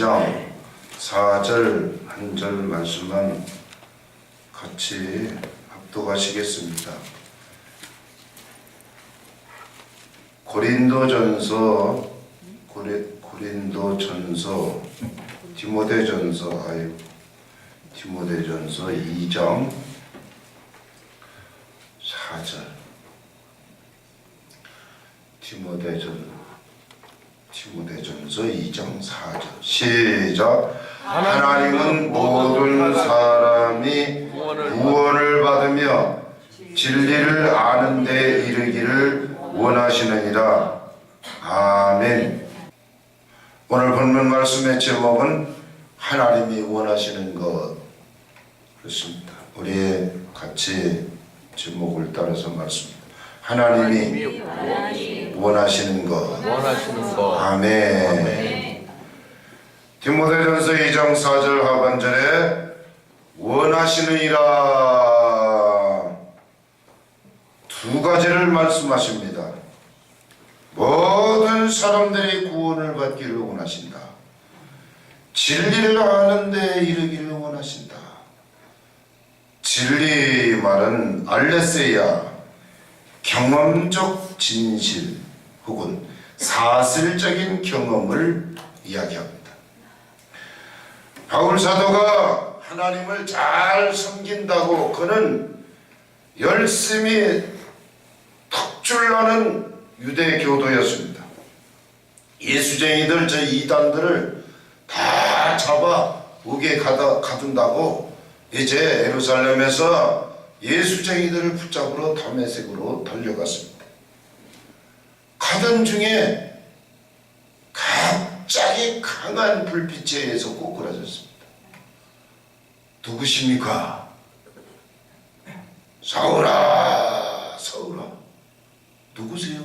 2장 4절 한 절 말씀만 같이 합독하시겠습니다. 고린도전서 디모데전서 2장 4절 디모데전서 2장 4절 시작. 하나님은 모든 사람이 구원을 받으며 진리를 아는 데 이르기를 원하시느니라. 아멘. 오늘 본문 말씀의 제목은 하나님이 원하시는 것. 그렇습니다. 우리 같이 제목을 따라서 말씀입니다. 하나님이 원하시는 것. 아멘. 디모데전서 2장 4절 하반절에 원하시느니라 두 가지를 말씀하십니다. 모든 사람들이 구원을 받기를 원하신다. 진리를 아는 데 이르기를 원하신다. 진리 말은 알레세야, 경험적 진실 혹은 사실적인 경험을 이야기합니다. 바울 사도가 하나님을 잘 섬긴다고 그는 열심히 턱줄나는 유대교도였습니다. 예수쟁이들 저 이단들을 다 잡아 옥에 가둔다고 이제 예루살렘에서 예수쟁이들을 붙잡으러 다메섹으로 달려갔습니다. 가던 중에 갑자기 강한 불빛에 의해서 꼬꾸라졌습니다. 누구십니까? 사울아, 사울아. 누구세요?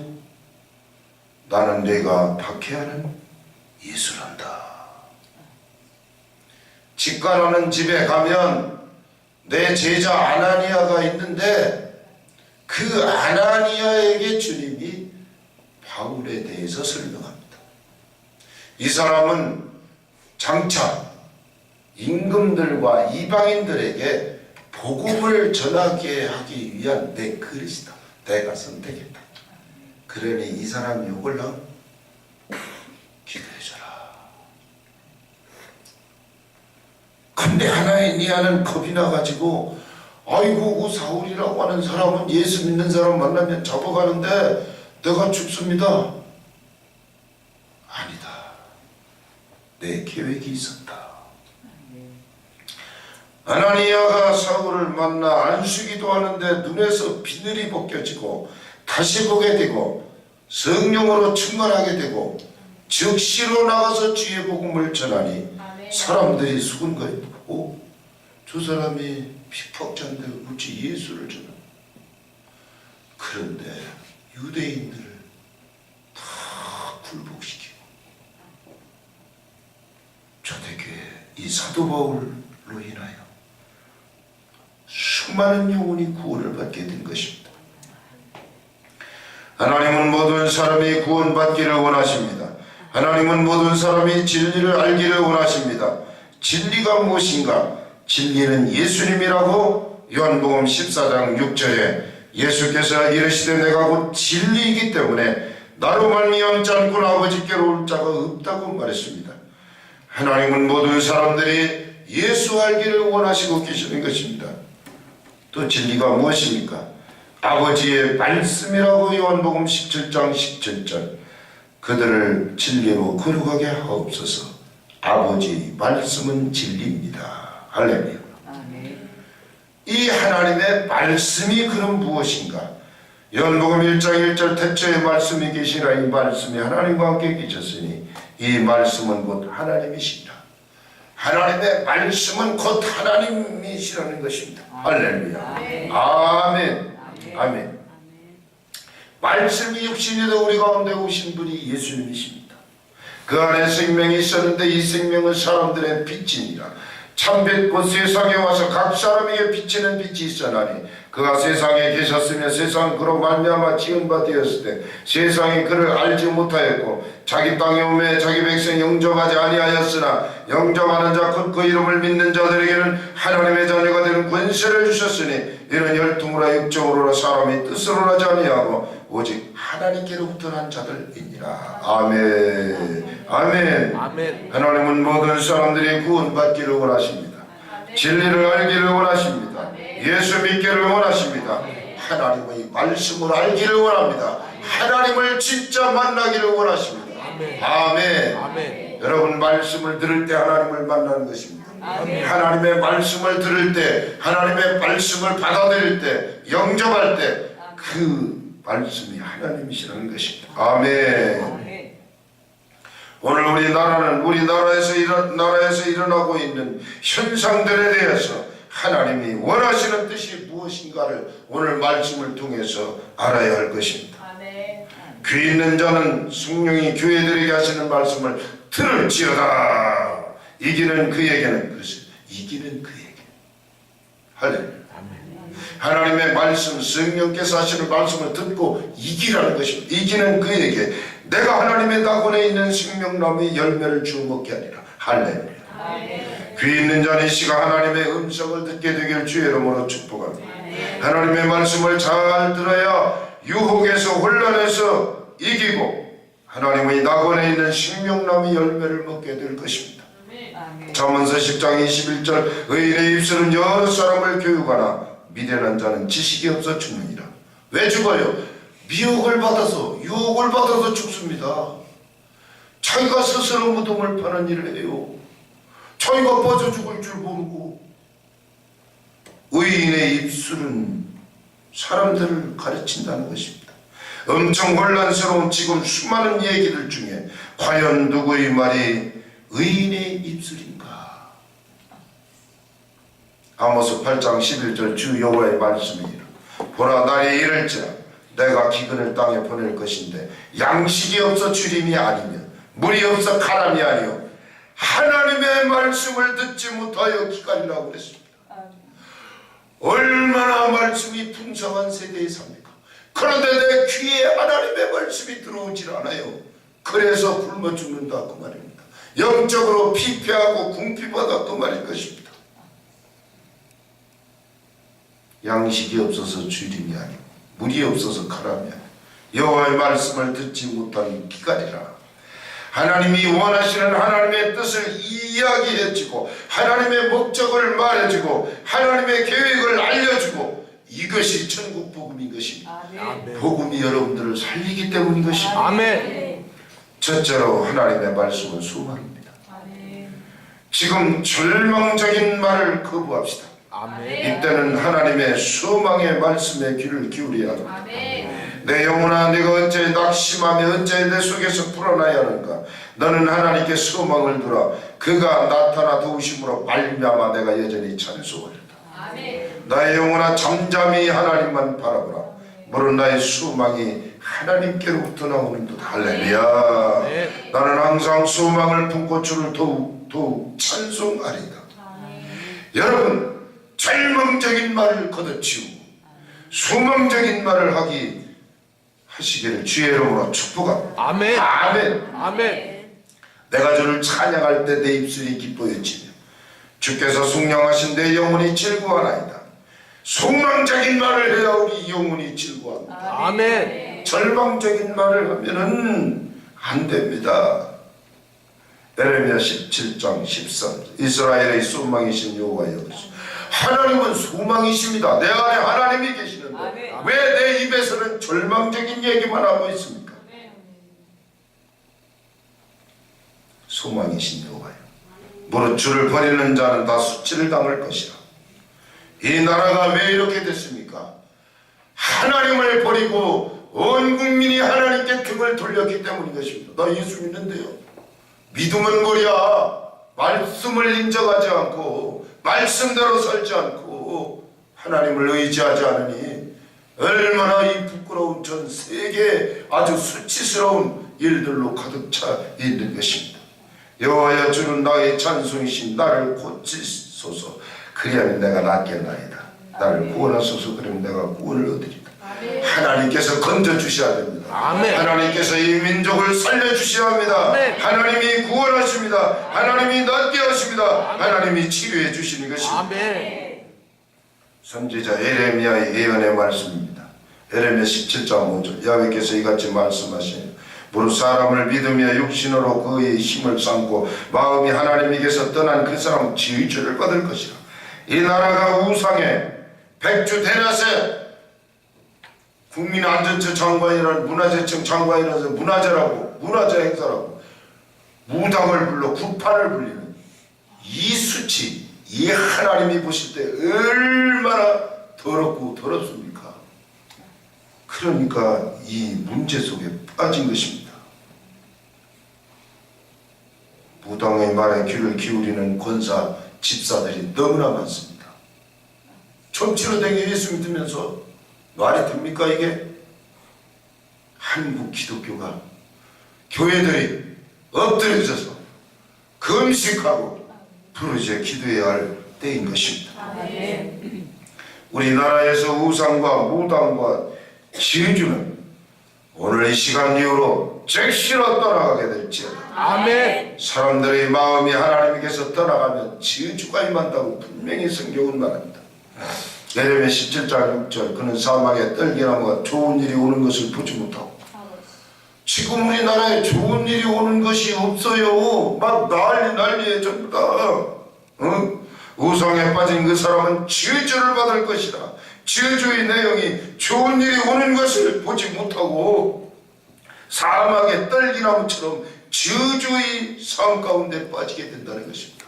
나는 네가 박해하는 예수란다. 직관하는 집에 가면 내 제자 아나니아가 있는데 그 아나니아에게 주님이 바울에 대해서 설명합니다. 이 사람은 장차 임금들과 이방인들에게 복음을 전하게 하기 위한 내 그릇이다. 내가 선택했다. 그러니 이 사람이 오걸라 기도해줘라. 근데 하나니아는 겁이 나가지고 아이고 사울이라고 하는 사람은 예수 믿는 사람 만나면 잡아가는데 내가 죽습니다. 아니다. 내 계획이 있었다. 아나니아가 사울을 만나 안수기도 하는데 눈에서 비늘이 벗겨지고 다시 보게 되고 성령으로 충만하게 되고 즉시로 나가서 주의 복음을 전하니 사람들이 속은 거예요. 오, 저 사람이 핍박자인데 어찌 예수를 전하? 그런데 유대인들을 다 굴복시키고 초대교회 이 사도 바울로 인하여 수많은 영혼이 구원을 받게 된 것입니다. 하나님은 모든 사람이 구원받기를 원하십니다. 하나님은 모든 사람이 진리를 알기를 원하십니다. 진리가 무엇인가? 진리는 예수님이라고 요한복음 14장 6절에 예수께서 이르시되 내가 곧 진리이기 때문에 나로 말미암지 않고는 아버지께로 올 자가 없다고 말했습니다. 하나님은 모든 사람들이 예수 알기를 원하시고 계시는 것입니다. 또 진리가 무엇입니까? 아버지의 말씀이라고 요한복음 17장 17절 그들을 진리로 거룩하게 하옵소서. 아버지의 말씀은 진리입니다. 할렐루야. 이 하나님의 말씀이 그럼 무엇인가? 요한복음 1장 1절 태초에 말씀이 계시라. 이 말씀이 하나님과 함께 계셨으니 이 말씀은 곧 하나님이시라. 하나님의 말씀은 곧 하나님이시라는 것입니다. 할렐루야. 아멘. 아멘. 말씀이 육신이 되어 우리 가운데 오신 분이 예수님이십니다. 그 안에 생명이 있었는데 이 생명은 사람들의 빛이니라. 참빛 곧 세상에 와서 각 사람에게 비치는 빛이 있어나니 그 그가 세상에 계셨으며 세상은 그로 말미암아 지은 바 되었을 때 세상이 그를 알지 못하였고 자기 땅에 오매 자기 백성 영접하지 아니하였으나 영접하는 자 곧 그 이름을 믿는 자들에게는 하나님의 자녀가 되는 권세를 주셨으니 이는 혈통으로 육정으로나 사람의 뜻으로 하지 아니하고 오직 하나님께로부터 난 자들이니라. 아멘. 아멘. 아멘. 하나님은 모든 사람들이 구원받기를 원하십니다. 진리를 알기를 원하십니다. 예수 믿기를 원하십니다. 하나님의 말씀을 알기를 원합니다. 하나님을 진짜 만나기를 원하십니다. 아멘. 아멘. 여러분 말씀을 들을 때 하나님을 만나는 것입니다. 아멘. 하나님의 말씀을 들을 때 하나님의 말씀을 받아들일 때 영접할 때 그 말씀이 하나님이시라는 것입니다. 아멘. 오늘 우리나라에서 일어나고 있는 현상들에 대해서 하나님이 원하시는 뜻이 무엇인가를 오늘 말씀을 통해서 알아야 할 것입니다. 귀 있는 자는 성령이 교회들에게 하시는 말씀을 들을지어다. 이기는 그에게는 그것을 이기는 그에게 할렐루야. 하나님의 말씀, 성령께서 하시는 말씀을 듣고 이기라는 것입니다. 이기는 그에게 내가 하나님의 낙원에 있는 생명나무의 열매를 주어 먹게 하리라. 할렐루야. 귀 있는 자는 이 시간 하나님의 음성을 듣게 되길 주의 이름으로 축복합니다. 하나님의 말씀을 잘 들어야 유혹에서 혼란에서 이기고 하나님의 낙원에 있는 생명나무의 열매를 먹게 될 것입니다. 잠언서 10장 21절 의인의 입술은 여러 사람을 교육하나 미련한 자는 지식이 없어 죽느니라. 왜 죽어요? 미혹을 받아서 유혹을 받아서 죽습니다. 자기가 스스로 무덤을 파는 일을 해요. 자기가 빠져 죽을 줄 모르고. 의인의 입술은 사람들을 가르친다는 것입니다. 엄청 혼란스러운 지금 수많은 얘기들 중에 과연 누구의 말이 의인의 입술인가? 아모스 8장 11절 주 여호와의 말씀이니라. 보라 날이 이를지라 내가 기근을 땅에 보낼 것인데 양식이 없어 주림이 아니면 물이 없어 가람이 아니요 하나님의 말씀을 듣지 못하여 기갈이라고 그랬습니다. 얼마나 말씀이 풍성한 세대에 삽니까? 그런데 내 귀에 하나님의 말씀이 들어오질 않아요. 그래서 굶어 죽는다 그 말입니다. 영적으로 피폐하고 궁핍하다 그 말일 것입니다. 양식이 없어서 주림이 아니고 물이 없어서 가람이 아니고 여호와의 말씀을 듣지 못하는 기갈이라. 하나님이 원하시는 하나님의 뜻을 이야기해주고 하나님의 목적을 말해주고 하나님의 계획을 알려주고 이것이 천국 복음인 것입니다. 아멘. 복음이 여러분들을 살리기 때문인 것입니다. 아멘. 첫째로 하나님의 말씀은 소망입니다. 지금 절망적인 말을 거부합시다. 아멘. 이때는 하나님의 소망의 말씀에 귀를 기울여야 합니다. 내 영혼아 네가 어째 낙심하며 어째 내 속에서 불어나야 하는가? 너는 하나님께 소망을 두라. 그가 나타나 도우심으로 말미암아 내가 여전히 찬송하리라. 나의 영혼아 잠잠히 하나님만 바라보라. 물은 나의 소망이 하나님께로부터 나오는 듯. 할렐루야. 나는 항상 소망을 품고 주를 더욱 찬송하리다. 여러분 절망적인 말을 걷어치우고 소망적인 말을 하시기를 주의 이름으로 축복합니다. 아멘. 아멘. 아멘. 내가 주를 찬양할 때 내 입술이 기뻐해지며 주께서 속량하신 내 영혼이 즐거워하나이다. 소망적인 말을 해야 우리 영혼이 즐거워합니다. 아멘. 절망적인 말을 하면은 안 됩니다. 에레미야 17장 13 이스라엘의 소망이신 여호와여 하나님은 소망이십니다. 내 안에 하나님이 계시는데 왜 내 입에서는 절망적인 얘기만 하고 있습니까? 소망이신 여호와여 무릇 주를 버리는 자는 다 수치를 당할 것이라. 이 나라가 왜 이렇게 됐습니까? 하나님을 버리고 온 국민이 하나님께 등을 돌렸기 때문인 것입니다. 나 예수 믿는데요. 믿음은 뭐야? 말씀을 인정하지 않고 말씀대로 살지 않고 하나님을 의지하지 않으니 얼마나 이 부끄러운 전 세계 아주 수치스러운 일들로 가득 차 있는 것입니다. 여호와여 주는 나의 찬송이신 나를 고치소서. 그리하면 내가 낫겠나이다. 나를 구원하소서. 그러면 내가 구원을 얻으리라. 아멘. 하나님께서 건져주셔야 됩니다. 아멘. 하나님께서 이 민족을 살려주셔야 합니다. 아멘. 하나님이 구원하십니다. 하나님이 낫게 하십니다. 하나님이 치료해 주시는 것입니다. 아멘. 선지자 에레미야의 예언의 말씀입니다. 에레미야 17장 5절. 야훼께서 이같이 말씀하시니 무릇 사람을 믿으며 육신으로 그의 힘을 삼고 마음이 하나님에게서 떠난 그 사람은 지위죄를 받을 것이라. 이 나라가 우상에 백주 대낮에 국민안전처 장관이라는 문화재청 장관이라서 문화재 행사라고 무당을 불러 구판을 불리는 이 수치, 이 하나님이 보실 때 얼마나 더럽고 더럽습니까? 그러니까 이 문제 속에 빠진 것입니다. 무당의 말에 귀를 기울이는 권사, 집사들이 너무나 많습니다. 정치로 된 게 예수 믿으면서 말이 됩니까 이게? 한국 기독교가 교회들이 엎드려져서 금식하고 부르짖어 기도해야 할 때인 것입니다. 아멘. 우리나라에서 우상과 무당과 진주는 오늘 이 시간 이후로 즉시로 떠나가게 될지어다. 아멘. 사람들의 마음이 하나님께서 떠나가면 저주가 임한다고 분명히 성경은 말합니다. 예레미야 17장 6절. 그는 사막에 떨기나무가 좋은 일이 오는 것을 보지 못하고. 지금 우리나라에 좋은 일이 오는 것이 없어요. 막 난리에 전부 다. 우상에 빠진 그 사람은 저주를 받을 것이다. 저주의 내용이 좋은 일이 오는 것을 보지 못하고 사막에 떨기나무처럼 저주의 삶 가운데 빠지게 된다는 것입니다.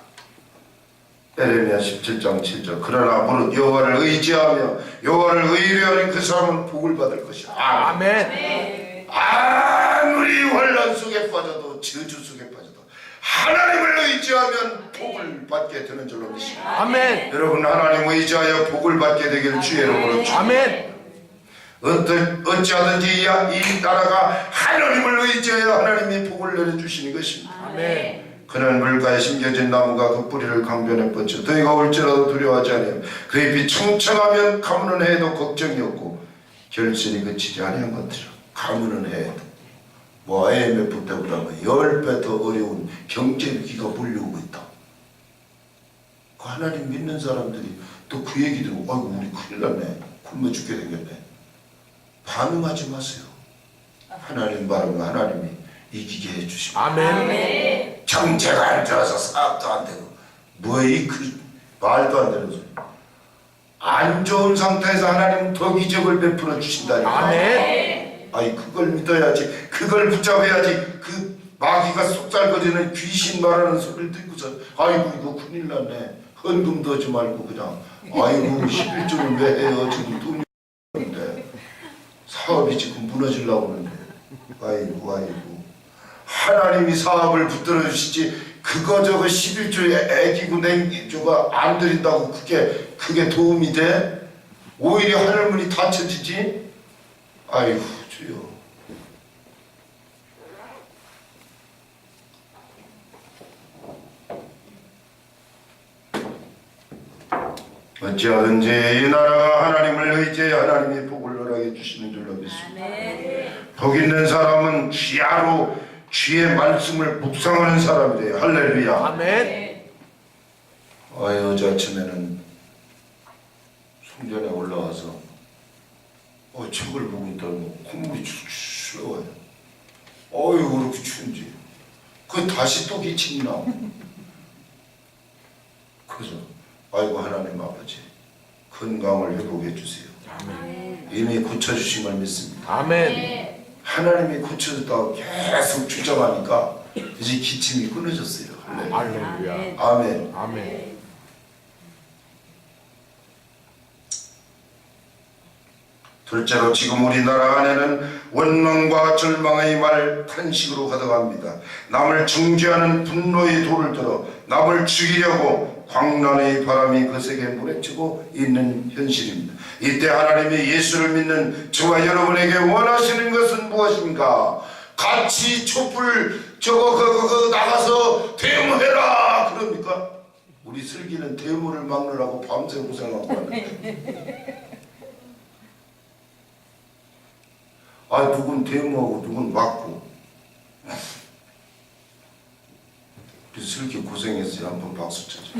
에레미야 17장 7절. 그러나 무릇 여호와를 의지하며 여호와를 의뢰하는 그 사람은 복을 받을 것이다. 아멘. 아무리 혼란 속에 빠져도 저주 속에 빠져도 하나님을 의지하면 복을 받게 되는 줄로 믿습니다. 아멘. 여러분 하나님을 의지하여 복을 받게 되길 주의 이름으로 축원합니다. 아멘. 어찌하든지 이 나라가 하나님을 의지하여 하나님이 복을 내려주시는 것입니다. 아멘. 그는 물가에 심겨진 나무가 그 뿌리를 강변에 뻗쳐 더위가 올지라도 두려워하지 아니하며 그 잎이 청청하면 가무는 해도 걱정이 없고 결실이 그치지 아니한 것이라. 가무는 해도 뭐 IMF 때보다 10배 더 어려운 경제 위기가 몰려오고 있다. 그 하나님 믿는 사람들이 또 그 얘기 들고 아이고 우리 큰일 났네, 굶어 죽게 생겼네, 반응하지 마세요. 하나님 바라면 하나님이 이기게 해주십니다. 아멘. 정체가 안 좋아서 사업도 안 되고 뭐이 그 말도 안 되는 소리. 안 좋은 상태에서 하나님은 더 기적을 베풀어 주신다니까. 아멘. 아이 그걸 믿어야지, 그걸 붙잡아야지. 그 마귀가 쏙살거리는 귀신 말하는 소리를 듣고서 아이고 이거 큰일 났네, 헌금도 하지 말고 그냥 아이고 11조는 왜 해요, 지금 돈이 없는데 사업이 지금 무너지려고 하는데. 아이고 하나님이 사업을 붙들어 주시지 그거 저거 11조에 애기고 냉기조가 안 드린다고 그게 도움이 돼? 오히려 하늘문이 닫혀지지? 아이고 주여. 어찌하든지 이 나라가 하나님을 의지해 하나님이 복을 허락해 주시는 줄로 믿습니다. 복 있는 사람은 귀하로 주의 말씀을 묵상하는 사람이래요. 할렐루야. 아멘. 어제 아침에는 성전에 올라와서 책을 보고 있다고 콧물이 출출 나와요. 어이구 그렇게 추운지. 그 다시 또 기침이 나오고. 그래서 아이고 하나님 아버지 건강을 회복해 주세요. 아멘. 이미 고쳐주신 걸 믿습니다. 아멘. 하나님이 고쳐줬다고 계속 주장하니까 이제 기침이 끊어졌어요. 할렐루야. 아멘. 아멘. 둘째로 지금 우리나라 안에는 원망과 절망의 말 탄식으로 가득합니다. 남을 정죄하는 분노의 돌을 들어 남을 죽이려고 광란의 바람이 거세게 몰아치고 있는 현실입니다. 이때 하나님이 예수를 믿는 저와 여러분에게 원하시는 것은 무엇입니까? 같이 촛불 저거 나가서 대응해라 그럽니까? 우리 슬기는 대물을 막느라고 밤새 고생하고 하는데 누군 대무하고 누군 막고 우리 슬기 고생했어요. 한번 박수 쳐줘.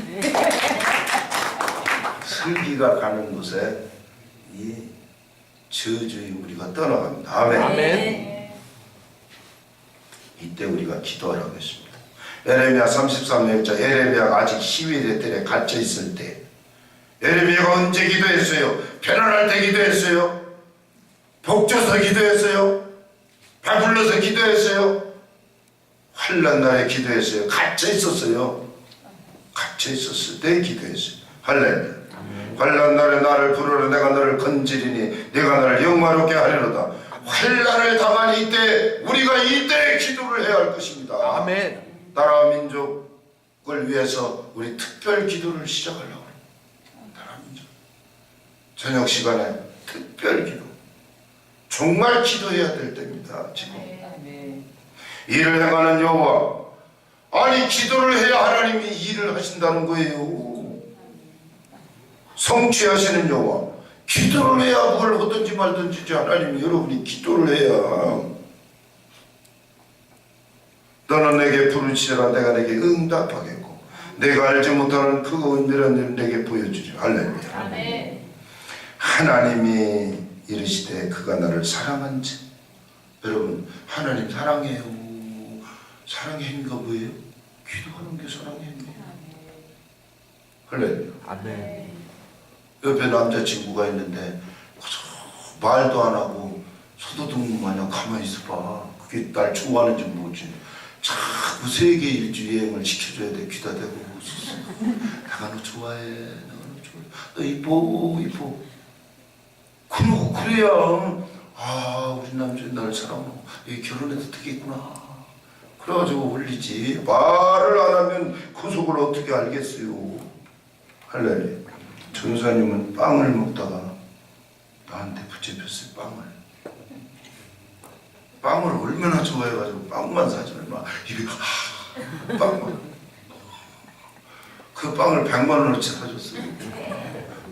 슬기가 가는 곳에 이 저주의 우리가 떠나갑니다. 아멘. 아멘. 이때 우리가 기도하라고 했습니다. 에레미야 33년 1절 에레미야가 아직 시위대 뜰에 갇혀 있을 때 에레미야가 언제 기도했어요? 편안할 때 기도했어요? 복줘서 기도했어요? 배불러서 기도했어요? 환난 날에 기도했어요? 갇혀 있었어요? 갇혀 있었을 때 기도했어요. 할렐루야. 환난 날에 나를 부르러 내가 너를 건지리니 내가 너를 영화롭게 하리로다. 환난을 당한 이때 우리가 이때 기도를 해야 할 것입니다. 아멘. 나라 민족을 위해서 우리 특별 기도를 시작하려고 합니다. 나라 민족 저녁 시간에 특별 기도 정말 기도해야 될 때입니다. 지금 아멘. 일을 행하는 여호와 아니 기도를 해야 하나님이 일을 하신다는 거예요. 성취하시는 여호와 기도를 해야 뭘 하든지 말든지 하나님이 여러분이 기도를 해야 너는 내게 부르시라 내가 내게 응답하겠고 내가 알지 못하는 그 은밀한 일을 내게 보여주리. 할렐루야. 아멘. 하나님이 이르시되 그가 나를 사랑한지. 여러분 하나님 사랑해요. 사랑의 행위가 뭐예요? 기도하는 게 사랑의 행위예요. 할렐루야. 아멘. 옆에 남자친구가 있는데 말도 안 하고 소도둑 마냥 가만히 있어봐. 그게 날 좋아하는지 모르지. 자꾸 세계 일주 여행을 시켜줘야 돼. 귀다 대고 내가 너 좋아해. 내가 너 좋아해. 너 이뻐 이뻐. 그러고 그래야 우리 남자는 나를 사랑하고 결혼해도 되겠구나. 그래가지고 올리지. 말을 안 하면 그 속을 어떻게 알겠어요. 할렐루야. 전사님은 빵을 먹다가 나한테 붙잡혔어요. 빵을 얼마나 좋아해가지고 빵만 사지 얼마 입에 빵만 그 빵을 100만 원어치 사줬어요.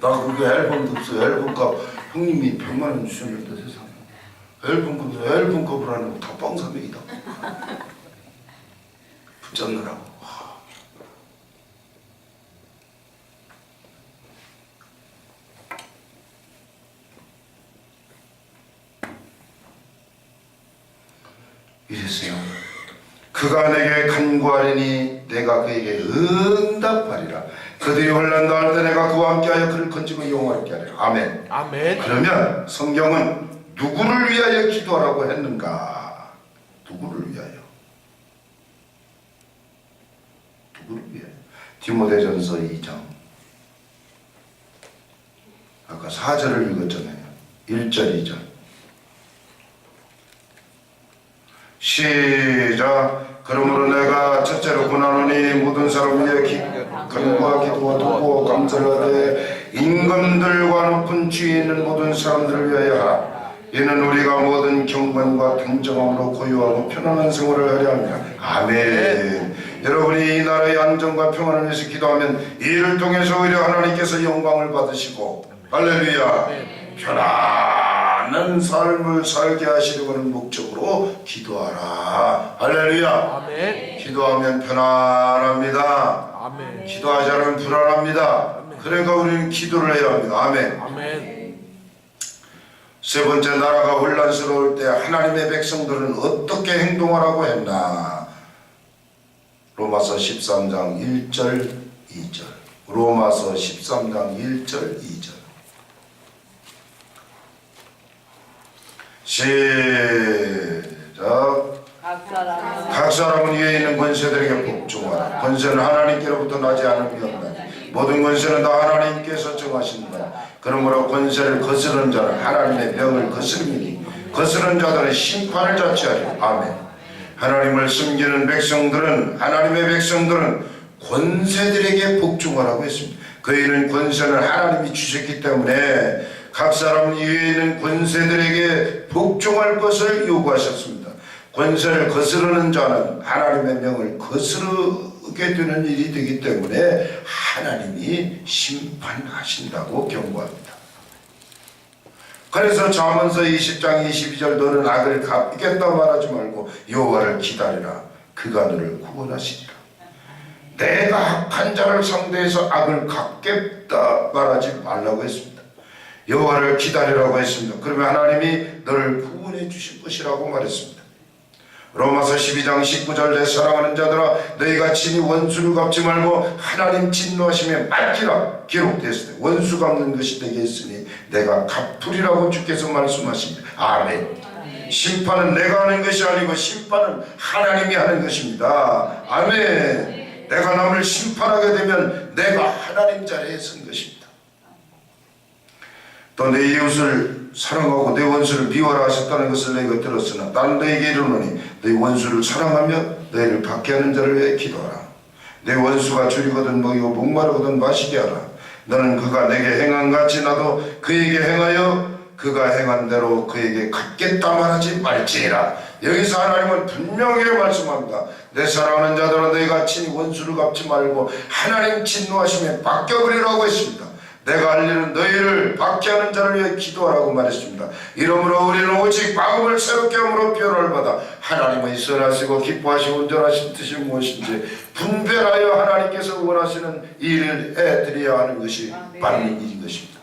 나 그게 앨범도 없어. 앨범값 형님이 100만 원 주셨는데 세상에 앨범값을 안 하고 다 빵 사먹이다 붙잡느라고. 이랬어요. 그가 내게 간구하리니 내가 그에게 응답하리라. 그들이 혼란도 할 때 내가 그와 함께하여 그를 건지고 영화롭게 하리라. 아멘. 아멘. 그러면 성경은 누구를 위하여 기도하라고 했는가? 누구를 위하여? 누구를 위하여? 디모데전서 2장 아까 4절을 읽었잖아요. 1절 2절 시작. 그러므로 내가 첫째로 권하노니 모든 사람 위에 간구와 기도와 돕고 감사를 하되 임금들과 높은 지위 있는 모든 사람들을 위하여 하라. 이는 우리가 모든 경건과 평정함으로 고요하고 편안한 생활을 하려 합니다. 아멘. 여러분이 이 나라의 안정과 평안을 위해서 기도하면 이를 통해서 오히려 하나님께서 영광을 받으시고 할렐루야. 편안한 삶을 살게 하시려고 하는 목적으로 기도하라. 할렐루야. 아멘. 기도하면 편안합니다. 아멘. 기도하지 않으면 불안합니다. 그러니까 우리는 기도를 해야 합니다. 아멘. 아멘. 세 번째, 나라가 혼란스러울 때 하나님의 백성들은 어떻게 행동하라고 했나? 로마서 13장 1절 2절. 로마서 13장 1절 2절. 시작. 각 사람은 위에 있는 권세들에게 복종하라. 권세는 하나님께로부터 나지 않음이 없나니 모든 권세는 다 하나님께서 정하신다. 그러므로 권세를 거스르는 자는 하나님의 명을 거스르니 거스르는 자들은 심판을 자취하리라. 아멘. 하나님을 숨기는 백성들은 하나님의 백성들은 권세들에게 복종하라고 했습니다. 그이는 권세를 하나님이 주셨기 때문에 각 사람 위에 있는 권세들에게 복종할 것을 요구하셨습니다. 권세를 거스르는 자는 하나님의 명을 거스르게 죽게 되는 일이 되기 때문에 하나님이 심판하신다고 경고합니다. 그래서 잠언서 20장 22절 너는 악을 갚겠다 말하지 말고 여호와를 기다리라 그가 너를 구원하시리라. 내가 악한 자를 상대해서 악을 갚겠다 말하지 말라고 했습니다. 여호와를 기다리라고 했습니다. 그러면 하나님이 너를 구원해 주실 것이라고 말했습니다. 로마서 12장 19절 내 사랑하는 자들아 너희가 친히 원수를 갚지 말고 하나님 진노하심에 맡기라 기록되었을 때 원수 갚는 것이 되게 했으니 내가 갚으리라고 주께서 말씀하십니다. 아멘. 심판은 내가 하는 것이 아니고 심판은 하나님이 하는 것입니다. 아멘. 내가 남을 심판하게 되면 내가 하나님 자리에 선 것입니다. 또 내 이웃을 사랑하고 내 원수를 미워라 하셨다는 것을 너희가 들었으나 나는 너희에게 이르노니 너희 원수를 사랑하며 너희를 박해하는 자를 위해 기도하라. 내 원수가 줄이거든 먹이고 목마르거든 마시게 하라. 너는 그가 내게 행한 같이 나도 그에게 행하여 그가 행한 대로 그에게 갚겠다 말하지 말지니라. 여기서 하나님은 분명히 말씀합니다. 내 사랑하는 자들아 너희가 친히 원수를 갚지 말고 하나님 진노하심에 맡겨버리라고 했습니다. 내가 할 일은 너희를 박해하는 자를 위해 기도하라고 말했습니다. 이러므로 우리는 오직 마음을 새롭게 함으로 변화를 받아 하나님의 선하시고 기뻐하시고 온전하신 뜻이 무엇인지 분별하여 하나님께서 원하시는 일을 해드려야 하는 것이 바른 일인 것입니다.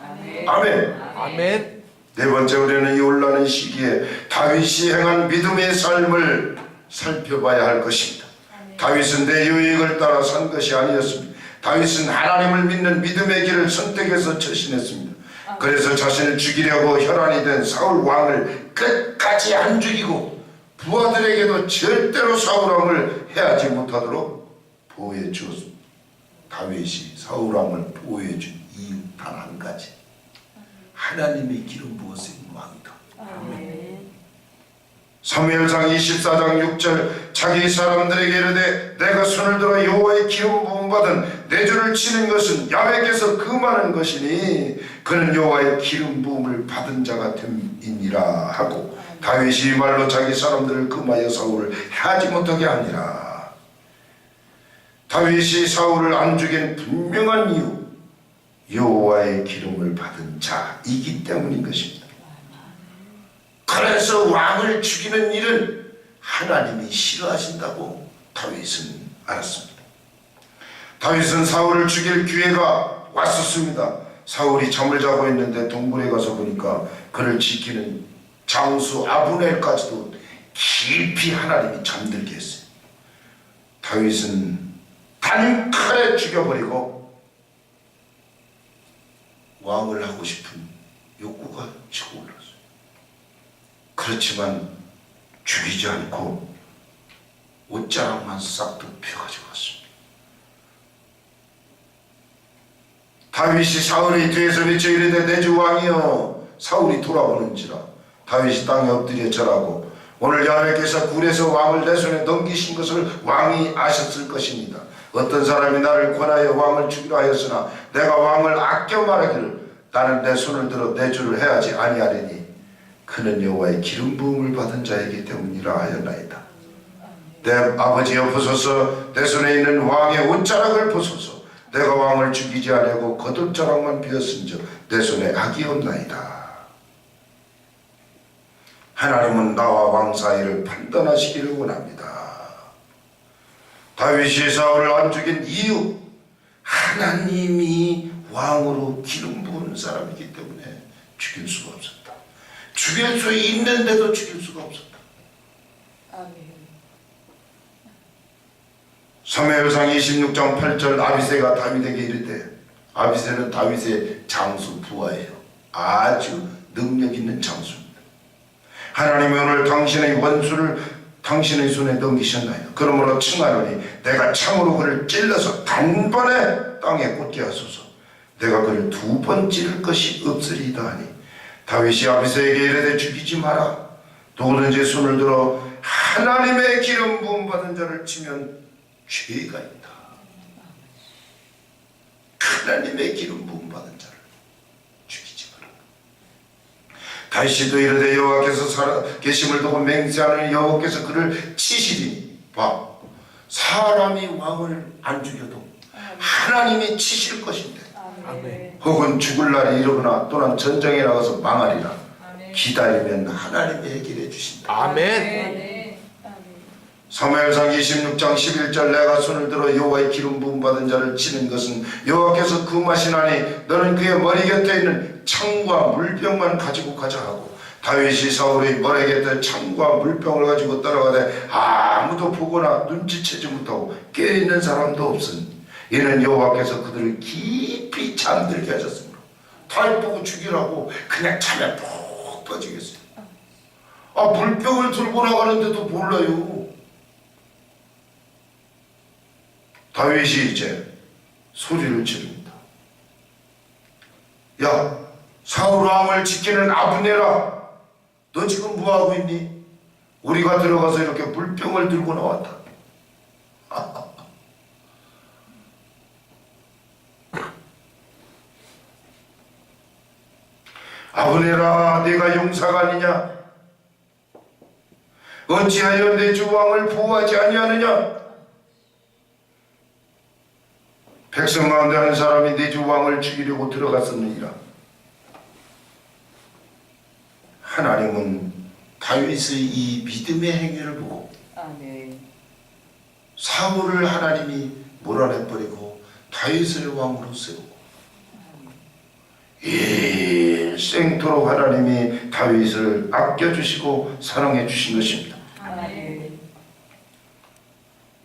아멘. 아멘. 네 번째 우리는 이 올라는 시기에 다윗이 행한 믿음의 삶을 살펴봐야 할 것입니다. 다윗은 내 유익을 따라 산 것이 아니었습니다. 다윗은 하나님을 믿는 믿음의 길을 선택해서 처신했습니다. 그래서 자신을 죽이려고 혈안이 된 사울 왕을 끝까지 안 죽이고 부하들에게도 절대로 사울 왕을 해하지 못하도록 보호해 주었습니다. 다윗이 사울 왕을 보호해 준 이유 단 한 가지. 하나님의 기름 부어서 왕이다. 사무엘상 24장 6절 자기 사람들에게 이르되 내가 손을 들어 여호와의 기름 부음 받은 내 주를 치는 것은 야훼께서 금하는 것이니 그는 여호와의 기름 부음을 받은 자가 됨이니라 하고 다윗이 이 말로 자기 사람들을 금하여 사울을 해하지 못하게 하니라. 다윗이 사울을 안 죽인 분명한 이유 여호와의 기름을 받은 자이기 때문인 것입니다. 그래서 왕을 죽이는 일은 하나님이 싫어하신다고 다윗은 알았습니다. 다윗은 사울을 죽일 기회가 왔었습니다. 사울이 잠을 자고 있는데 동굴에 가서 보니까 그를 지키는 장수 아브넬까지도 깊이 하나님이 잠들게 했어요. 다윗은 단칼에 죽여버리고 왕을 하고 싶은 욕구가 치고 올랐어요. 그렇지만 죽이지 않고 옷자락만 싹둑 펴가지고 왔습니다. 다윗이 사울의 뒤에서 외쳐 이르되 내 주 왕이여. 사울이 돌아보는지라 다윗이 땅에 엎드려 절하고 오늘 야훼께서 굴에서 왕을 내 손에 넘기신 것을 왕이 아셨을 것입니다. 어떤 사람이 나를 권하여 왕을 죽이라 하였으나 내가 왕을 아껴 말하기를 나는 내 손을 들어 내 주를 해하지 아니하리니 그는 여호와의 기름 부음을 받은 자이기 때문이라 하였나이다. 내 아버지여 보소서. 내 손에 있는 왕의 옷자락을 보소서. 내가 왕을 죽이지 아니하고 겉옷자락만 비었은즉 내 손에 악이 없나이다. 하나님은 나와 왕 사이를 판단하시기를 원합니다. 다윗이 사울을 안 죽인 이유 하나님이 왕으로 기름 부은 사람이기 때문에 죽일 수가 없었다. 죽일 수 있는데도 죽일 수가 없었다. 사무엘상 26장 8절 아비새가 다윗에게 이르되 아비새는 다윗의 장수 부하예요. 아주 능력 있는 장수입니다. 하나님이 오늘 당신의 원수를 당신의 손에 넘기셨나이다. 그러므로 청하노니 내가 참으로 그를 찔러서 단번에 땅에 꽂게 하소서. 내가 그를 두 번 찌를 것이 없으리이다 하니 다윗이 아비새에게 이르되 죽이지 마라. 누구든지 손을 들어 하나님의 기름 부음 받은 자를 치면 죄가 있다. 하나님의 기름 부음 받은 자를 죽이지 마라. 다윗도 이르되 여호와께서 살아계심을 두고 맹세하는 여호와께서 그를 치시리니 봐 사람이 왕을 안 죽여도 하나님이 치실 것인데, 아멘. 혹은 죽을 날이 이르거나 또는 전쟁에 나가서 망하리라. 아멘. 기다리면 하나님이 해결해 주신다. 아멘. 네. 사무엘상 26장 11절 내가 손을 들어 여호와의 기름 부음 받은 자를 치는 것은 여호와께서 그 맛이나니 너는 그의 머리 곁에 있는 창과 물병만 가지고 가자 하고, 다윗이 사울의 머리 곁에 창과 물병을 가지고 따라가되 아무도 보거나 눈치채지 못하고 깨어있는 사람도 없으니 이는 여호와께서 그들을 깊이 잠들게 하셨습니다. 다윗 보고 죽이라고 그냥 잠에 푹 빠지겠어요. 물병을 들고 나가는데도 몰라요. 다윗이 이제 소리를 지릅니다. 야, 사울 왕을 지키는 아브네라, 너 지금 뭐하고 있니? 우리가 들어가서 이렇게 물병을 들고 나왔다. 아브네라, 네가 용사가 아니냐? 어찌하여 내 주 왕을 보호하지 아니하느냐? 백성 가운데 한 사람이 내 주 왕을 죽이려고 들어갔었느니라. 하나님은 다윗의 이 믿음의 행위를 보고 아멘. 사울을 하나님이 몰아내버리고 다윗을 왕으로 세우고 일생토록 하나님이 다윗을 아껴주시고 사랑해 주신 것입니다. 아멘.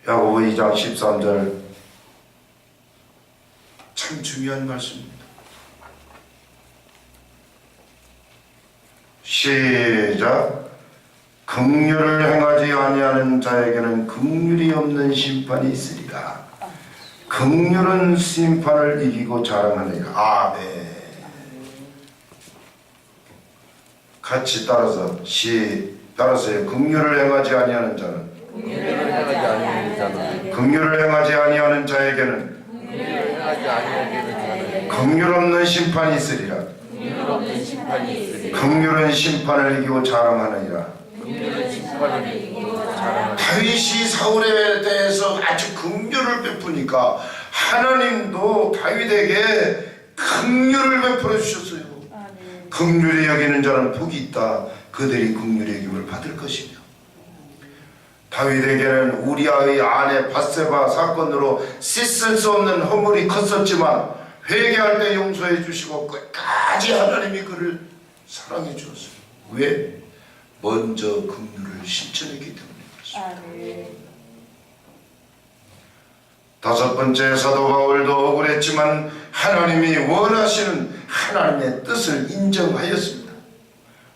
야고보 2장 13절 참 중요한 말씀입니다. 시작. 긍휼을 행하지 아니하는 자에게는 긍휼이 없는 심판이 있으리라. 긍휼은 심판을 이기고 자랑하느니라. 아멘. 같이 따라서 따라서요. 긍휼을 행하지 아니하는 자는 긍휼을 하지 아니하는 자는 긍휼을 행하지 아니하는 자에게는 하지 아니하기는 자는 긍휼 없는 심판이 있으리라. 긍휼 없는 심판이 있으리. 긍휼은 심판을 이기고 자랑하느니라. 긍휼은 심판을 이기고 자랑하느니라. 다윗이 사울에 대해서 아주 긍휼을 베푸니까 하나님도 다윗에게 긍휼을 베풀어 주셨어요. 아멘. 긍휼히 여기는 자는 복이 있다. 그들이 긍휼히 여김을 받을 것이며, 다윗에게는 우리아의 아내 밧세바 사건으로 씻을 수 없는 허물이 컸었지만 회개할 때 용서해 주시고 끝까지 하나님이 그를 사랑해 주었어요. 왜? 먼저 긍휼을 실천했기 때문입니다. 아멘. 다섯 번째, 사도 바울도 억울했지만 하나님이 원하시는 하나님의 뜻을 인정하였습니다.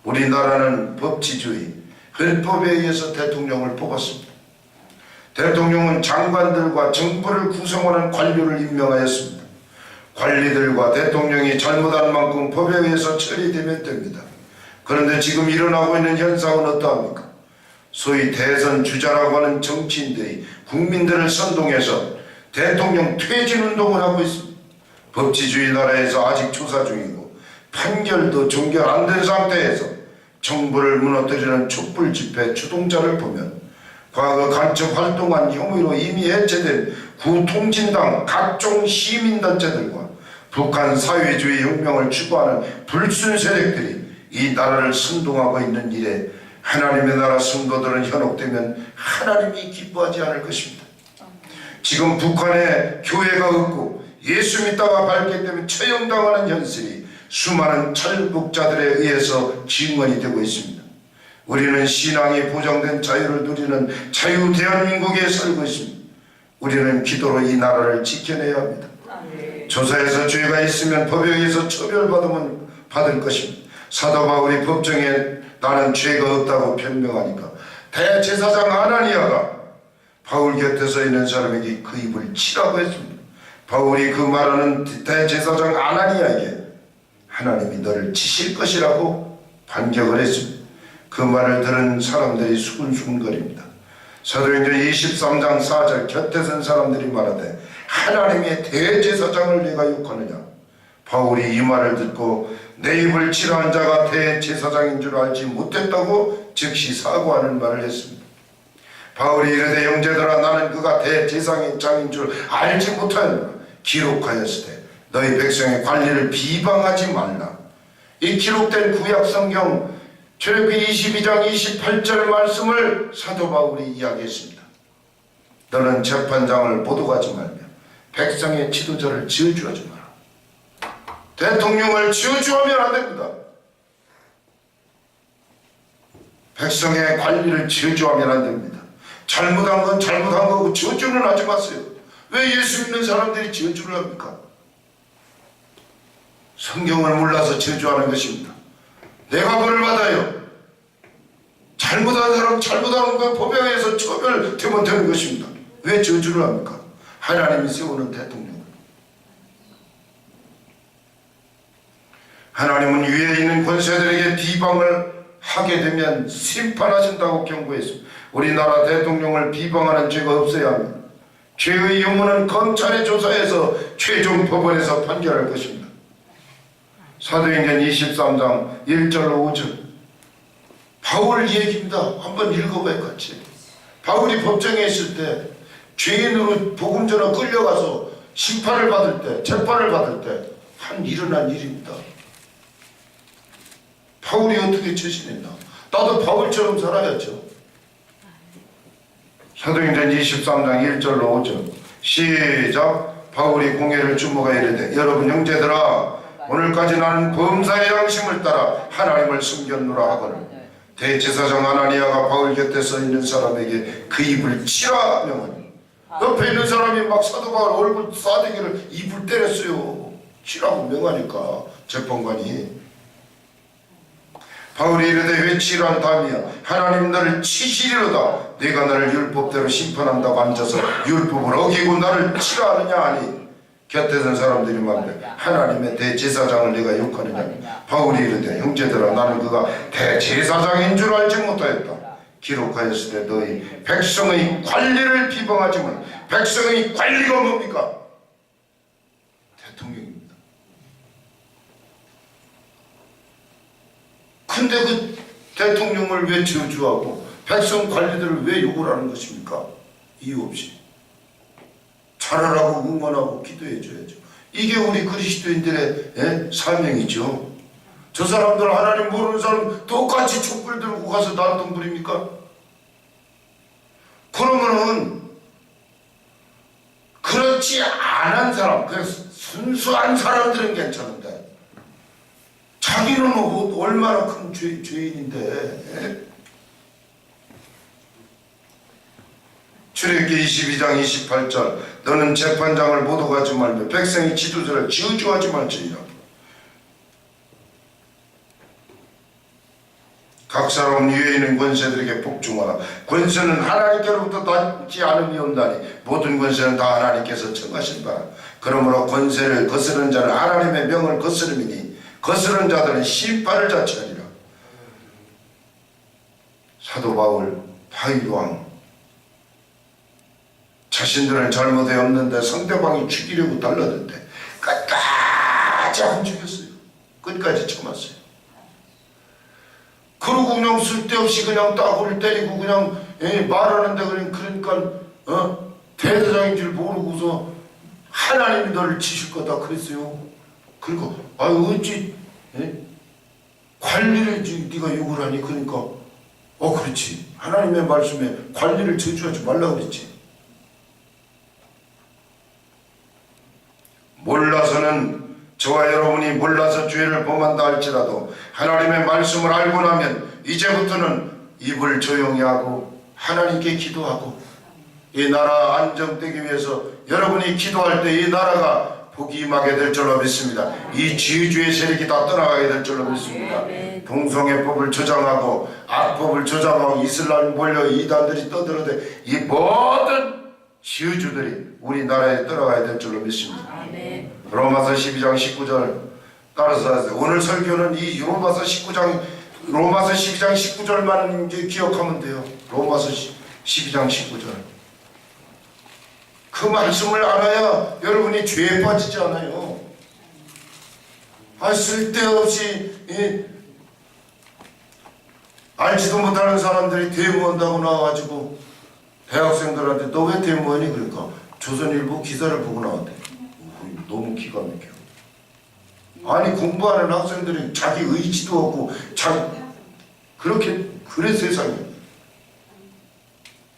우리나라는 법치주의, 헌법에 의해서 대통령을 뽑았습니다. 대통령은 장관들과 정부를 구성하는 관료를 임명하였습니다. 관리들과 대통령이 잘못한 만큼 법에 의해서 처리되면 됩니다. 그런데 지금 일어나고 있는 현상은 어떠합니까? 소위 대선 주자라고 하는 정치인들이 국민들을 선동해서 대통령 퇴진 운동을 하고 있습니다. 법치주의 나라에서 아직 조사 중이고 판결도 종결 안 된 상태에서 정부를 무너뜨리는 촛불 집회 주동자를 보면 과거 간첩 활동한 혐의로 이미 해체된 구통진당 각종 시민단체들과 북한 사회주의 혁명을 추구하는 불순 세력들이 이 나라를 선동하고 있는 일에 하나님의 나라 성도들은 현혹되면 하나님이 기뻐하지 않을 것입니다. 지금 북한에 교회가 없고 예수 믿다가 밝게 되면 처형당하는 현실이 수많은 탈북자들에 의해서 증언이 되고 있습니다. 우리는 신앙이 보장된 자유를 누리는 자유 대한민국에 살고 있습니다. 우리는 기도로 이 나라를 지켜내야 합니다. 아멘. 조사에서 죄가 있으면 법에 의해서 처벌받으면 받을 것입니다. 사도 바울이 법정에 나는 죄가 없다고 변명하니까 대제사장 아나니아가 바울 곁에 서 있는 사람에게 그 입을 치라고 했습니다. 바울이 그 말하는 대제사장 아나니아에게 하나님이 너를 치실 것이라고 반격을 했습니다. 그 말을 들은 사람들이 수근수근거립니다. 사도행전 23장 4절 곁에 선 사람들이 말하되 하나님의 대제사장을 내가 욕하느냐. 바울이 이 말을 듣고 내 입을 치라한 자가 대제사장인 줄 알지 못했다고 즉시 사과하는 말을 했습니다. 바울이 이르되 형제들아 나는 그가 대제사장인 줄 알지 못하였노라. 기록하였으되 너희 백성의 관리를 비방하지 말라. 이 기록된 구약 성경 출애굽기 22장 28절 말씀을 사도 바울이 이야기했습니다. 너는 재판장을 모독하지 말며 백성의 지도자를 저주하지 마라. 대통령을 저주하면 안 됩니다. 백성의 관리를 저주하면 안 됩니다. 잘못한 건 잘못한 거고 저주는 하지 마세요. 왜 예수 믿는 사람들이 저주를 합니까? 성경을 몰라서 저주하는 것입니다. 내가 벌을 받아요. 잘못한 사람 잘못하는 거 법에서 처벌되면 되는 것입니다. 왜 저주를 합니까? 하나님이 세우는 대통령. 하나님은 위에 있는 권세들에게 비방을 하게 되면 심판하신다고 경고했습니다. 우리나라 대통령을 비방하는 죄가 없어야 합니다. 죄의 유무는 검찰의 조사에서 최종 법원에서 판결할 것입니다. 사도행전 23장 1절로 5절 바울 얘기입니다. 한번 읽어봐요 같이. 바울이 법정에 있을 때 죄인으로 복음 전하 끌려가서 심판을 받을 때 재판을 받을 때 일어난 일입니다. 바울이 어떻게 처신했나? 나도 바울처럼 살아야죠. 사도행전 23장 1절로 5절 시작. 바울이 공회를 주목하여 이르되 여러분 형제들아 오늘까지 나는 범사의 양심을 따라 하나님을 숨겼노라 하거늘 대제사장 아나니아가 바울 곁에 서 있는 사람에게 그 입을 치라 명하니 옆에 있는 사람이 막 사도 바울 얼굴 싸대기를 입을 때렸어요. 치라고 명하니까 재판관이 바울이 이르되 왜 치란 담이야 하나님 너를 치시리로다 네가 나를 율법대로 심판한다고 앉아서 율법을 어기고 나를 치라 하느냐 하니 곁에 선 사람들이 말하되 하나님의 대제사장을 네가 욕하느냐. 바울이 이르되 형제들아 나는 그가 대제사장인 줄 알지 못하였다. 기록하였을 때 너희 백성의 관리를 비방하지 말. 백성의 관리가 뭡니까? 대통령입니다. 근데 그 대통령을 왜 저주하고 백성 관리들을 왜 욕을 하는 것입니까? 이유 없이 잘하라고 응원하고 기도해 줘야죠. 이게 우리 그리스도인들의 사명이죠. 저 사람들 하나님 모르는 사람 똑같이 촛불 들고 가서 난동 부립니까? 그러면은 그렇지 않은 사람, 그래서 순수한 사람들은 괜찮은데 자기는 얼마나 큰 죄인인데. 출애굽기 22장 28절 너는 재판장을 모독하지 말며 백성의 지도자를 저주하지 말지니라. 각 사람 위에 있는 권세들에게 복종하라. 권세는 하나님께로부터 나지 않음이 온다니 모든 권세는 다 하나님께서 청하신다. 그러므로 권세를 거스르는 자는 하나님의 명을 거스름이니 거스르는 자들은 심판을 자처하리라. 사도 바울 바위왕 자신들은 잘못이 없는데 상대방이 죽이려고 달라는데 끝까지 안 죽였어요. 끝까지 참았어요. 그러고 그냥 쓸데없이 그냥 따구를 때리고 그냥 말하는데 그러니까 대대장인 줄 모르고서 하나님이 너를 치실 거다 그랬어요. 그리고 어찌 관리를 네가 욕을 하니 그러니까 그렇지 하나님의 말씀에 관리를 저주하지 말라 그랬지. 몰라서는 저와 여러분이 몰라서 죄를 범한다 할지라도 하나님의 말씀을 알고 나면 이제부터는 입을 조용히 하고 하나님께 기도하고 이 나라 안정되기 위해서 여러분이 기도할 때 이 나라가 복이 임하게 될 줄로 믿습니다. 이 지주의 세력이 다 떠나가게 될 줄로 믿습니다. 동성애법을 조장하고 악법을 조장하고 이슬람 몰려 이단들이 떠들어대 이 모든 지주들이 우리나라에 떠나가야 될 줄로 믿습니다. 로마서 12장 19절 따라서 하세요. 오늘 설교는 이 로마서 12장 19절만 이제 기억하면 돼요. 로마서 12장 19절. 그 말씀을 알아야 여러분이 죄에 빠지지 않아요. 쓸데없이 알지도 못하는 사람들이 대모한다고 나와가지고 대학생들한테 너 왜 데모하니? 그러니까 조선일보 기사를 보고 나왔대. 너무 기가 막혀. 아니 공부하는 학생들이 자기 의지도 없고 그렇게 그래 세상에.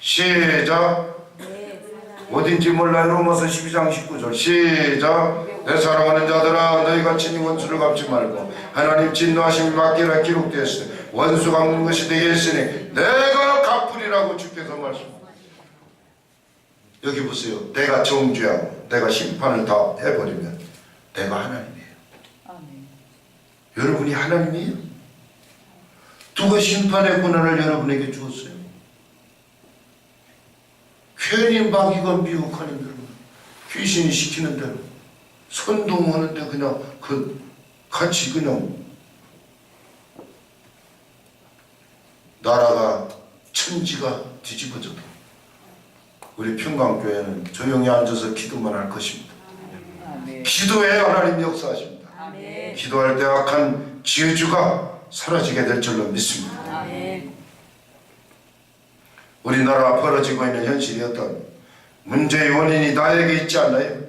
시작. 어딘지 몰라요. 로마서 12장 19절 시작. 내 사랑하는 자들아 너희가 친히 원수를 갚지 말고 하나님 진노하심이 맡기라 기록되었으니 원수 갚는 것이 되겠으니 내가 갚으리라고 주께서 말씀하셨습니다. 여기 보세요. 내가 정죄하고 내가 심판을 다 해버리면 내가 하나님이에요. 여러분이 하나님이에요? 누가 심판의 권한을 여러분에게 주었어요? 괜히 마귀가 미혹하는 대로 귀신이 시키는 대로 선동하는데 그냥 같이 그냥 나라가 천지가 뒤집어져도 우리 평강교회는 조용히 앉아서 기도만 할 것입니다. 기도해 하나님 역사하십니다. 기도할 때 악한 지혜주가 사라지게 될 줄로 믿습니다. 우리나라 벌어지고 있는 현실이 어떤 문제의 원인이 나에게 있지 않나요?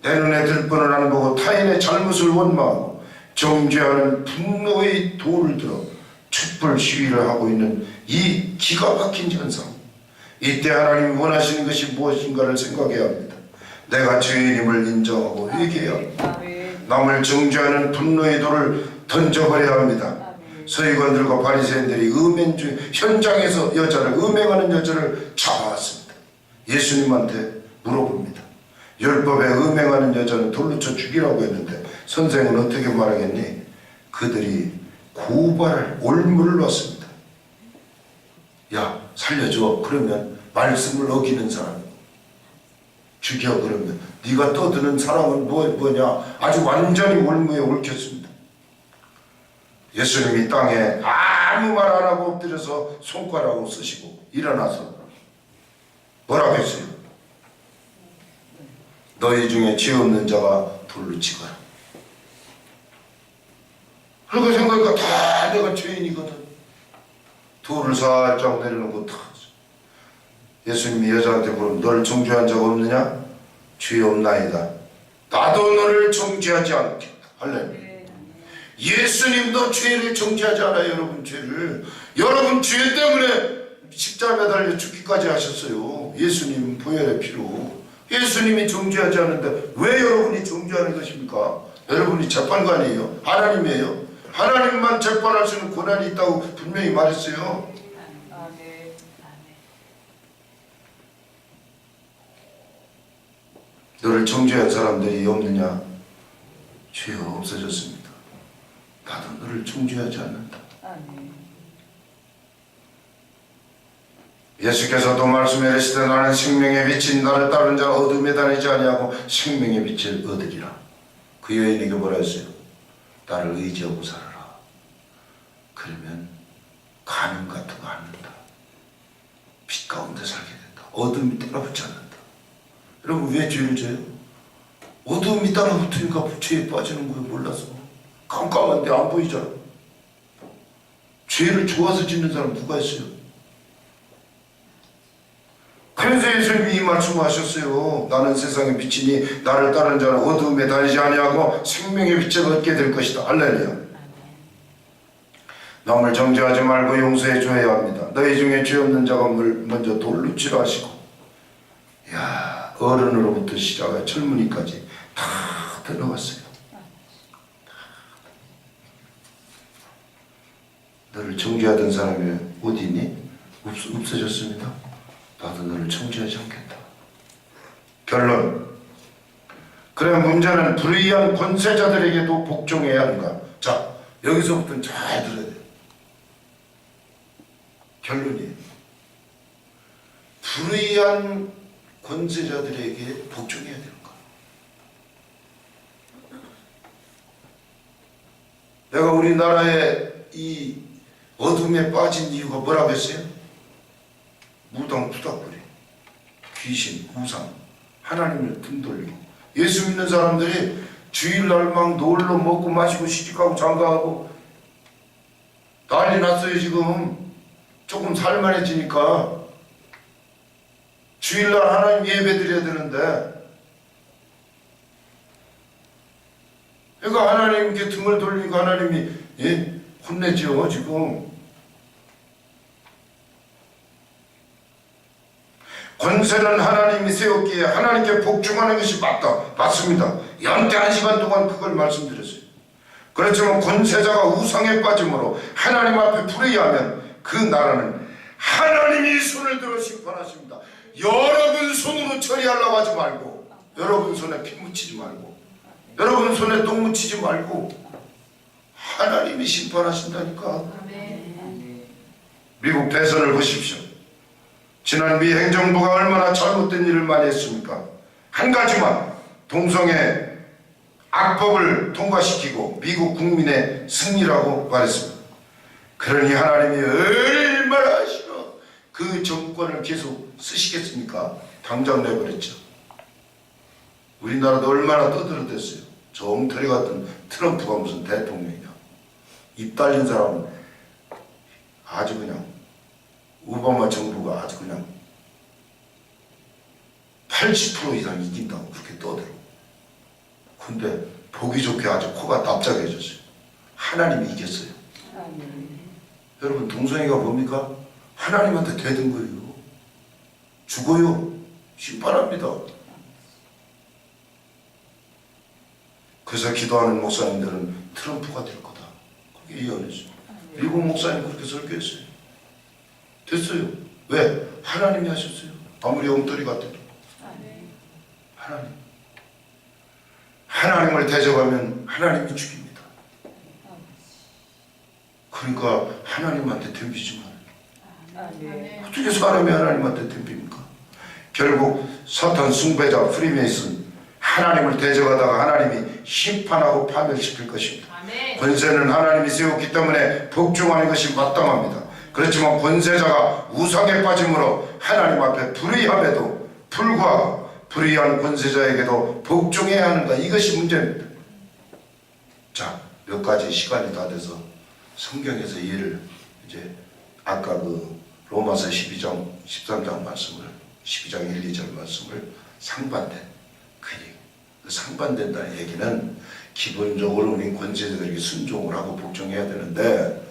내 눈에 들뻔을 안 보고 타인의 잘못을 원망하고 정죄하는 분노의 도를 들어 촛불 시위를 하고 있는 이 기가 막힌 현상. 이때 하나님이 원하시는 것이 무엇인가를 생각해야 합니다. 내가 죄인임을 인정하고 회개해야 합니다. 남을 정죄하는 분노의 돌을 던져버려야 합니다. 서기관들과 바리새인들이 음행중 현장에서 음행하는 여자를 잡아왔습니다. 예수님한테 물어봅니다. 율법에 음행하는 여자는 돌로 쳐 죽이라고 했는데 선생은 어떻게 말하겠니? 그들이 고발할 올무를 놨습니다. 야 살려줘. 그러면 말씀을 어기는 사람 죽여. 그러면 네가 떠드는 사람은 뭐냐? 아주 완전히 올무에 얽혔습니다. 예수님이 땅에 아무 말 안 하고 엎드려서 손가락을 쓰시고 일어나서 뭐라고 했어요? 너희 중에 죄 없는 자가 돌로 치거라. 그렇게 생각하니까 다 내가 죄인이거든. 돌을 살짝 내려놓고 다. 예수님이 여자한테 물으면 너를 정죄한 자가 없느냐? 죄 없나이다. 나도 너를 정죄하지 않겠다. 할렐루야. 예수님도 죄를 정죄하지 않아요. 여러분 죄를. 여러분 죄 때문에 십자가에 매달려 죽기까지 하셨어요. 예수님 보혈의 피로. 예수님이 정죄하지 않는데 왜 여러분이 정죄하는 것입니까? 여러분이 재판관이에요? 하나님이에요? 하나님만 재판할 수 있는 권한이 있다고 분명히 말했어요. 너를 정죄한 사람들이 없느냐? 죄가 없어졌습니다. 나도 너를 정죄하지 않는다. 예수께서도 말씀해 이르시되 나는 생명의 빛인 나를 따르는 자가 어둠에 다니지 아니하고 생명의 빛을 얻으리라. 그 여인에게 뭐라 했어요? 나를 의지하고 살아라. 그러면 가면 같은 거 않는다. 빛 가운데 살게 된다. 어둠이 따라붙지 않는다. 여러분 왜 죄를 져요? 어둠이 따라붙으니까 죄에 빠지는 거예요. 몰라서. 깜깜한데 안 보이잖아. 죄를 좋아서 짓는 사람 누가 있어요? 그래서 예수님이 이 말씀을 하셨어요. 나는 세상의 빛이니 나를 따르는 자는 어둠에 다니지 아니하고 생명의 빛을 얻게 될 것이다. 할렐루야. 남을 정죄하지 말고 용서해 줘야 합니다. 너희 중에 죄 없는 자가 먼저 돌로 치라 하시고, 야 어른으로부터 시작해 젊은이까지 다 들어갔어요. 너를 정죄하던 사람이 어디 있니? 없어졌습니다. 나도 너를 정죄하지 않겠다. 결론. 그래 문제는 불의한 권세자들에게도 복종해야 하는가? 자 여기서부터는 잘 들어야 돼요. 결론이에요. 불의한 권세자들에게 복종해야 되는가? 내가 우리나라의 이 어둠에 빠진 이유가 뭐라고 했어요? 무당 부닥거리, 귀신, 우상, 하나님을 등 돌리고. 예수 믿는 사람들이 주일날만 놀러 먹고 마시고 시집가고 장가하고 난리 났어요. 지금 조금 살만해지니까 주일날 하나님 예배 드려야 되는데, 그러니까 하나님께 등을 돌리고 하나님이 혼내지요 지금. 권세는 하나님이 세웠기에 하나님께 복종하는 것이 맞습니다. 연태 1시간 동안 그걸 말씀드렸어요. 그렇지만 권세자가 우상에 빠짐으로 하나님 앞에 불의하면 그 나라는 하나님이 손을 들어 심판하십니다. 여러분 손으로 처리하려고 하지 말고, 여러분 손에 피 묻히지 말고, 여러분 손에 똥 묻히지 말고 하나님이 심판하신다니까. 미국 대선을 보십시오. 지난 미 행정부가 얼마나 잘못된 일을 많이 했습니까? 한 가지만, 동성애 악법을 통과시키고 미국 국민의 승리라고 말했습니다. 그러니 하나님이 얼마나 싫어 그 정권을 계속 쓰시겠습니까? 당장 내버렸죠. 우리나라도 얼마나 떠들어댔어요. 저 엉터리 같은 트럼프가 무슨 대통령이냐. 입 달린 사람은 아주 그냥 오바마 정부가 아주 그냥 80% 이상 이긴다고 그렇게 떠들어. 근데 보기 좋게 아주 코가 납작해졌어요. 하나님이 이겼어요. 여러분, 동성애가 뭡니까? 하나님한테 대든 거예요. 죽어요. 심판합니다. 그래서 기도하는 목사님들은 트럼프가 될 거다. 그게 예언했어요. 미국 목사님 그렇게 설교했어요. 됐어요. 왜? 하나님이 하셨어요. 아무리 엉터리 같아도. 하나님을 대적하면 하나님이 죽입니다. 그러니까 하나님한테 덤비지 말아요. 어떻게 사람이 하나님한테 덤빕니까? 결국 사탄 숭배자 프리메이슨, 하나님을 대적하다가 하나님이 심판하고 파멸시킬 것입니다. 권세는 하나님이 세웠기 때문에 복종하는 것이 마땅합니다. 그렇지만 권세자가 우상에 빠짐으로 하나님 앞에 불의함에도 불구하고 불의한 권세자에게도 복종해야 하는가, 이것이 문제입니다. 자, 몇 가지 시간이 다 돼서 성경에서 예를, 이제 아까 그 로마서 12장 13장 말씀을, 12장 1, 2절 말씀을 상반된 그 얘기, 그 상반된다는 얘기는 기본적으로 우리 권세자들에게 순종을 하고 복종해야 되는데,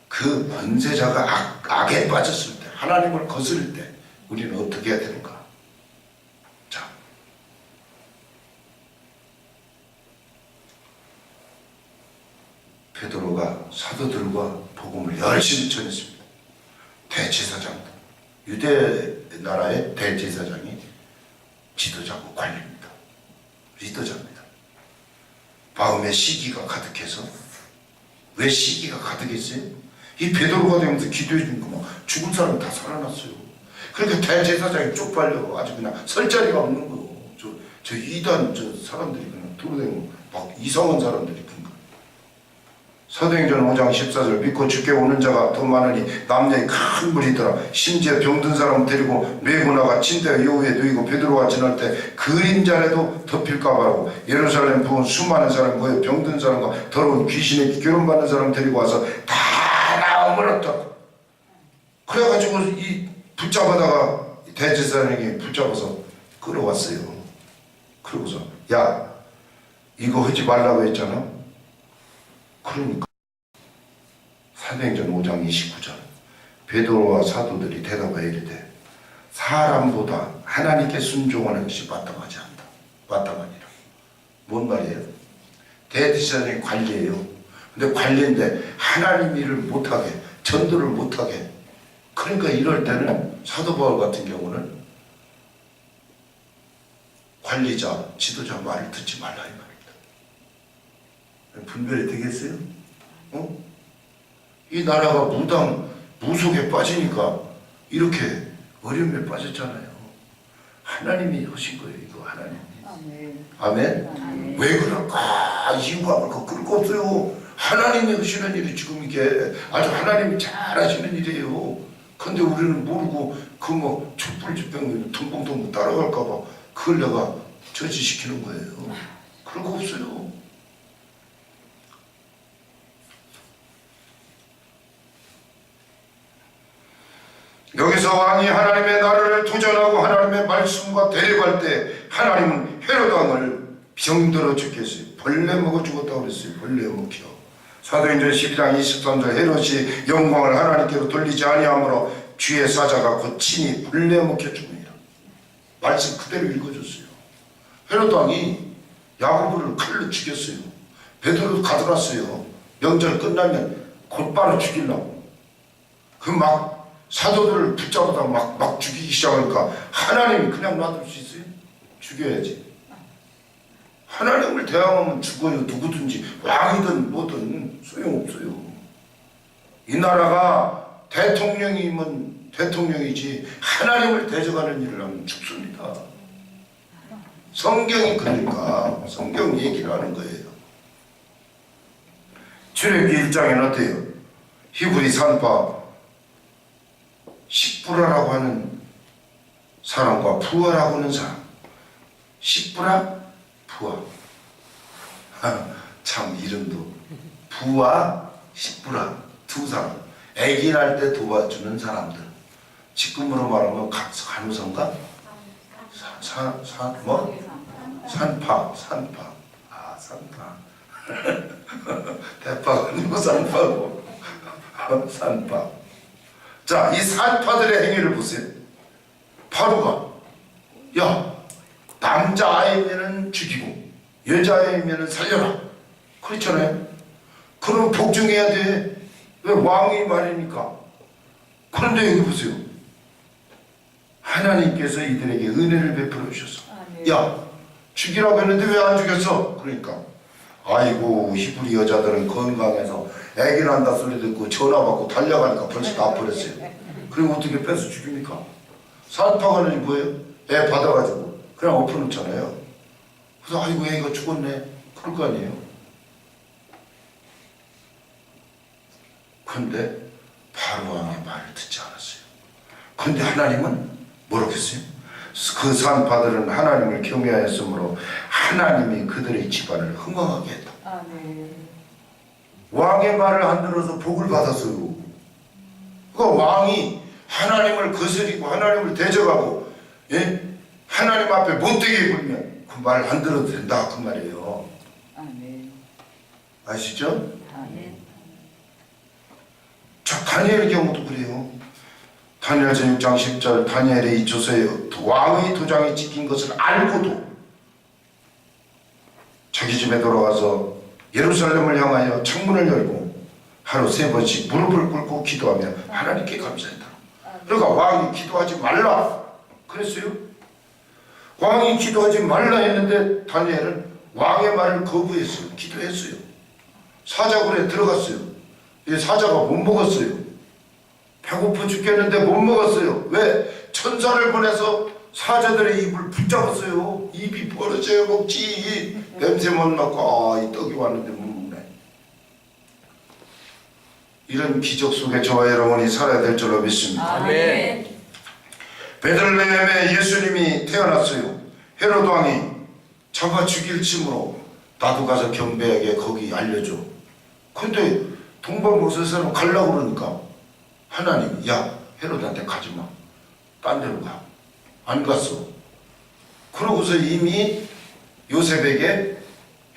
그 권세자가 악에 빠졌을 때, 하나님을 거스를 때 우리는 어떻게 해야 되는가? 자, 베드로가 사도들과 복음을 열심히 전했습니다. 대제사장, 유대 나라의 대제사장이 지도자고 관리입니다. 리더자입니다. 마음에 시기가 가득해서, 왜 시기가 가득했어요? 이 베드로가 되면서 기도해 준 거 막 죽은 사람 다 살아났어요. 그러니까 대제사장이 쪽팔려 아주 그냥 설 자리가 없는 거예요. 저 이단 저 사람들이 그냥 돌아다니고 막 이상한 사람들이 그런가. 사도행전 5장 14절, 믿고 주께 오는 자가 더 많으니 남녀의 큰 무리더라. 심지어 병든 사람 데리고 메고 나가 침대 여우에 누이고 베드로가 지날 때 그림자라도 덮일까 봐라고 예루살렘 부은 수많은 사람 모여 병든 사람과 더러운 귀신에 결혼받는 사람 데리고 와서 다 나아물었다고. 그래가지고 이 붙잡아다가 대제사장이 붙잡아서 끌어왔어요. 그러고서 야, 이거 하지 말라고 했잖아. 그러니까 사도행전 5장 29절, 베드로와 사도들이 대답하여 이르되 사람보다 하나님께 순종하는 것이 마땅하지 않다. 마땅하니라. 뭔 말이에요? 대제사장이 관리예요. 근데 관리인데 하나님 일을 못하게, 전도를 못하게. 그러니까 이럴 때는 사도 바울 같은 경우는 관리자, 지도자 말을 듣지 말라 이 말입니다. 분별이 되겠어요? 이 나라가 무속에 빠지니까 이렇게 어려움에 빠졌잖아요. 하나님이 하신 거예요, 이거 하나님이. 아멘? 왜 그럴까? 이유가 뭘까? 그럴 거 없어요. 하나님이 하시는 일이 지금 이게 아주 하나님이 잘 하시는 일이에요. 근데 우리는 모르고 그 뭐 촛불 집행 tum벙tum벙 따라갈까봐 그걸 내가 저지시키는 거예요. 그런 거 없어요. 여기서 왕이 하나님의 나라를 도전하고 하나님의 말씀과 대립할 때 하나님은 헤롯 왕을 병들어 죽게 했어요. 벌레 먹어 죽었다고 그랬어요. 벌레 먹혀. 사도행전 12장 23절 헤롯이 영광을 하나님께로 돌리지 아니하므로 주의 사자가 곧 친히 벌레 먹혀 죽으니라. 말씀 그대로 읽어줬어요. 헤롯 왕이 야고보를 칼로 죽였어요. 베드로도 가둬놨어요. 명절 끝나면 곧바로 죽이려고. 그 막 사도들을 붙잡아다 막 죽이기 시작하니까 하나님이 그냥 놔둘 수 있어요? 죽여야지. 하나님을 대항하면 죽어요. 누구든지 왕이든 뭐든 소용없어요. 이 나라가 대통령이면 대통령이지 하나님을 대적하는 일을 하면 죽습니다. 성경이 그러니까 성경 얘기를 하는 거예요. 출애굽기 1장에는 어때요? 히브리 산파 식브라라고 하는 사람과 부하라고 하는 사람. 식브라, 부하. 참 이름도 부하, 식브라 두 사람. 아기 날 때 도와주는 사람들. 지금으로 말하면 간호사인가? 산파. 산파. 대파가 아니고 산파고. 산파. 자, 이 산파들의 행위를 보세요. 바로가 야, 남자아이면은 죽이고 여자아이면은 살려라. 그렇잖아요. 그럼 복종해야 돼. 왜? 왕이 말이니까. 그런데 여기 보세요. 하나님께서 이들에게 은혜를 베풀어 주셨어. 야, 죽이라고 했는데 왜 안 죽였어? 그러니까 아이고 히브리 여자들은 건강해서 애기 난다 소리 듣고 전화 받고 달려가니까 벌써 다 버렸어요. 그리고 어떻게 뺏어 죽입니까? 산파가는 뭐예요? 애 받아가지고 그냥 엎어놓잖아요. 그래서 아이고 애가 죽었네 그럴 거 아니에요. 그런데 바로 왕의 말을 듣지 않았어요. 그런데 하나님은 뭐라고 했어요? 그 산파들은 하나님을 경외하였으므로 하나님이 그들의 집안을 흥왕하게 했다. 왕의 말을 안 들어서 복을 받았어요. 그러니까 왕이 하나님을 거스리고 하나님을 대적하고 하나님 앞에 못되게 굴면 그 말 안 들어도 된다 그 말이에요. 아시죠? 자, 다니엘의 경우도 그래요. 다니엘서 6장 10절 다니엘의 이 조서에 왕의 도장이 찍힌 것을 알고도 자기 집에 돌아가서 예루살렘을 향하여 창문을 열고 하루 3번씩 무릎을 꿇고 기도하며 하나님께 감사했다. 그러니까 왕이 기도하지 말라 그랬어요. 왕이 기도하지 말라 했는데 다니엘은 왕의 말을 거부했어요. 기도했어요. 사자굴에 들어갔어요. 사자가 못 먹었어요. 배고파 죽겠는데 못 먹었어요. 왜? 천사를 보내서 사자들의 입을 붙잡았어요. 입이 벌어져야 먹지. 냄새만 맡고 이 떡이 왔는데 못 먹네. 이런 기적 속에 저와 여러분이 살아야 될 줄로 믿습니다. 아멘. 베들레헴에 예수님이 태어났어요. 헤롯 왕이 잡아 죽일 쯤으로 나도 가서 경배하게 거기 알려줘. 근데 동방목사처럼 가려고 그러니까 하나님 야 헤롯한테 가지마. 딴 데로 가. 안 갔어. 그러고서 이미 요셉에게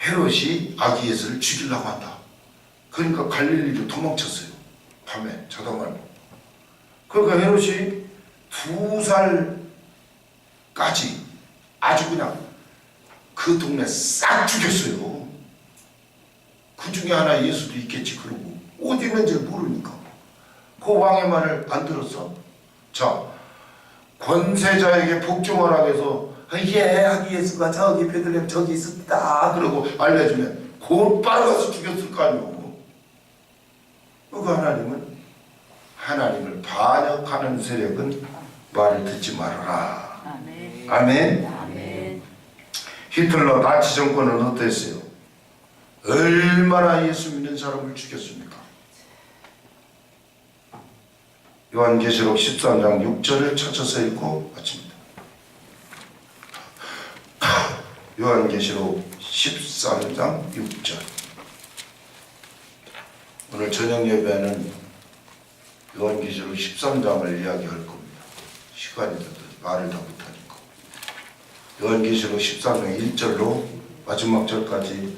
헤롯이 아기 예수를 죽이려고 한다. 그러니까 갈릴리로 도망쳤어요. 밤에 자다 말고. 그러니까 헤롯이 2살까지 아주 그냥 그 동네 싹 죽였어요. 그 중에 하나 예수도 있겠지. 그러고 어디 있는지 모르니까 그 왕의 말을 안 들었어. 자, 권세자에게 복종하라고 해서 예 아기 예수가 저기 베들레헴 저기 있었다 그러고 알려주면 곧바로 가서 죽였을 거 아니오. 그 하나님은 하나님을 반역하는 세력은 말을 듣지 말아라. 아멘. 히틀러 나치 정권은 어땠어요? 얼마나 예수 믿는 사람을 죽였습니까? 요한계시록 13장 6절을 찾아서 읽고 마칩니다. 요한계시록 13장 6절. 오늘 저녁 예배는 요한계시록 13장을 이야기할 겁니다. 시간이 돼서 말을 다 못하니까. 요한계시록 13장 1절로 마지막 절까지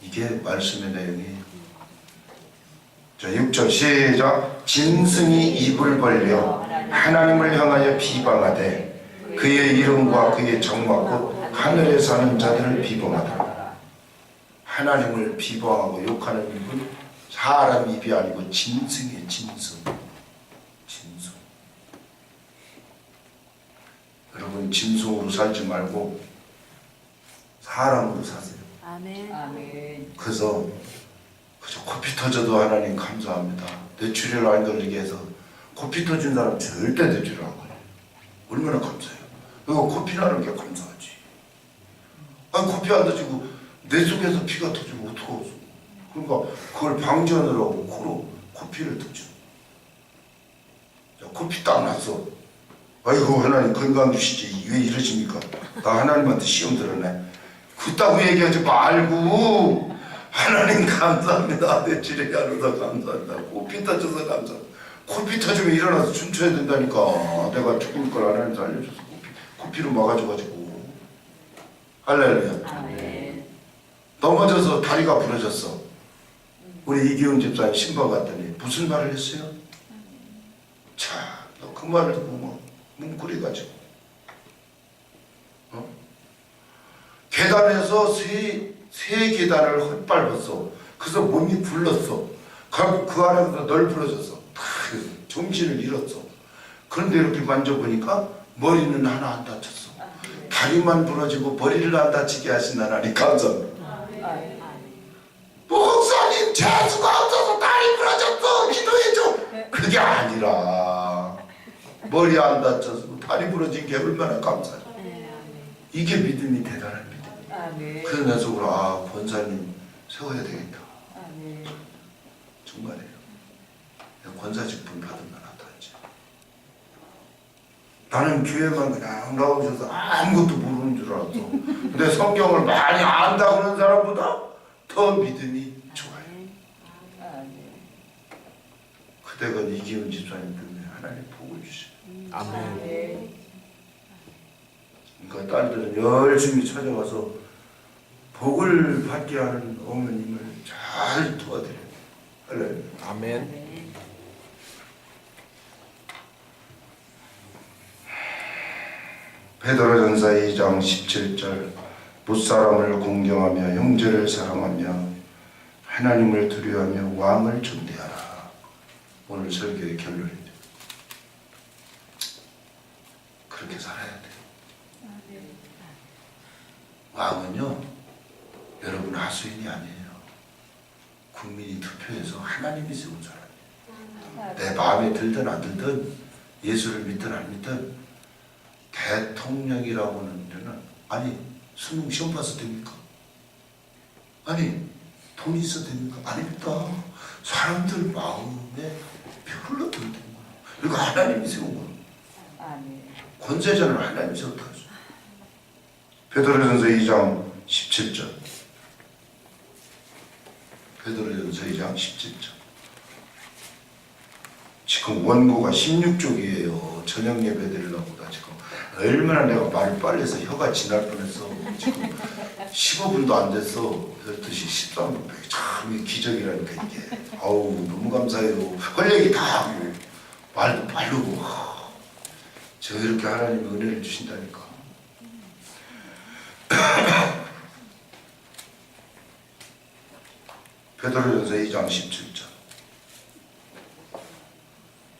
이게 말씀의 내용이에요. 자, 6절 시작. 짐승이 입을 벌려 하나님을 향하여 비방하되 그의 이름과 그의 정막 곧 하늘에 사는 자들을 비방하더라. 하나님을 비방하고 욕하는 입은 사람 입이 아니고 짐승이에요. 짐승. 여러분 짐승으로 살지 말고 사람으로 사세요. 아멘. 아멘. 그래서 그저 코피 터져도 하나님 감사합니다. 뇌출혈 안 걸리게 해서 코피 터진 사람 절대 뇌출혈 안 걸려요. 얼마나 감사해요. 이거 코피 나는 게 감사하지. 아니 코피 안 터지고 뇌 속에서 피가 터지면 어떡하겠어. 그러니까 그걸 방지하느라고 코로 코피를 터져. 코피 딱 났어. 아이고 하나님 건강 주시지 왜 이러십니까? 나 하나님한테 시험 들었네. 그따구 얘기하지 말고 하나님 감사합니다. 내 주력이 안 오다 감사합니다. 코피 터져서 감사합니다. 코피 터지면 일어나서 춤춰야 된다니까. 내가 죽을 걸 하나님 알려줘서 코피로 막아줘가지고. 할렐루야. 아멘. 넘어져서 다리가 부러졌어. 우리 이기훈 집사님 신방 갔더니 무슨 말을 했어요? 자, 너 그 말을 듣고 뭐 뭉클해가지고 계단에서 세 계단을 헛밟았어. 그래서 몸이 굴렀어. 그 안에서 널브러졌어. 정신을 잃었어. 그런데 이렇게 만져보니까 머리는 하나 안 다쳤어. 다리만 부러지고 머리를 안 다치게 하신 하나님 감사합니다. 목사님 재수가 없어서 다리 부러졌어 기도해줘. 그게 아니라 머리 안 다쳐서 다리 부러진 게 얼마나 감사해. 이게 믿음이 대단한 믿음. 아멘. 그래서 내 속으로 아 권사님 세워야 되겠다. 아멘. 정말이에요. 권사직분 받으면 하다 이제. 나는 교회만 그냥 나오셔서 아무것도 모르는 줄 알았어. 근데 성경을 많이 안다 그러는 사람보다 더 믿음이 좋아요. 아멘. 그대가 이기훈 집사님 때문에 하나님 복을 주셔요. 아멘. 그러니까 딸들은 열심히 찾아가서 복을 받게 하는 어머님을 잘 도와드려요. 할렐루야. 아멘. 베드로전서 2장 17절 무사람을 공경하며 형제를 사랑하며 하나님을 두려워하며 왕을 존대하라. 오늘 설교의 결론입니다. 그렇게 살아야 돼요. 왕은요 여러분 하수인이 아니에요. 국민이 투표해서 하나님이 세운 사람이에요. 내 마음에 들든 안 들든 예수를 믿든 안 믿든 대통령이라고는 데는 아니 수능 시험 봐서 됩니까? 아니 돈 있어 됩니까? 아닙니다. 사람들 마음에 표를 들면 되는 거예요. 그리고 하나님이 세운 거예요. 아멘. 권세자는 하나님이 세웠다 하죠. 베드로전서 2장 17절. 베드로전서 2장 17절. 지금 원고가 16쪽이에요. 저녁 예배 드리려고 나 지금 얼마나 내가 말을 빨리 해서 혀가 지날 뻔했어. 지금 15분도 안 됐어. 12시 13분. 참 이게 기적이라니까 이게. 아우 너무 감사해요. 할 얘기 다 하고 말도 빠르고. 저 이렇게 하나님이 은혜를 주신다니까. 베드로전서 2장 17절.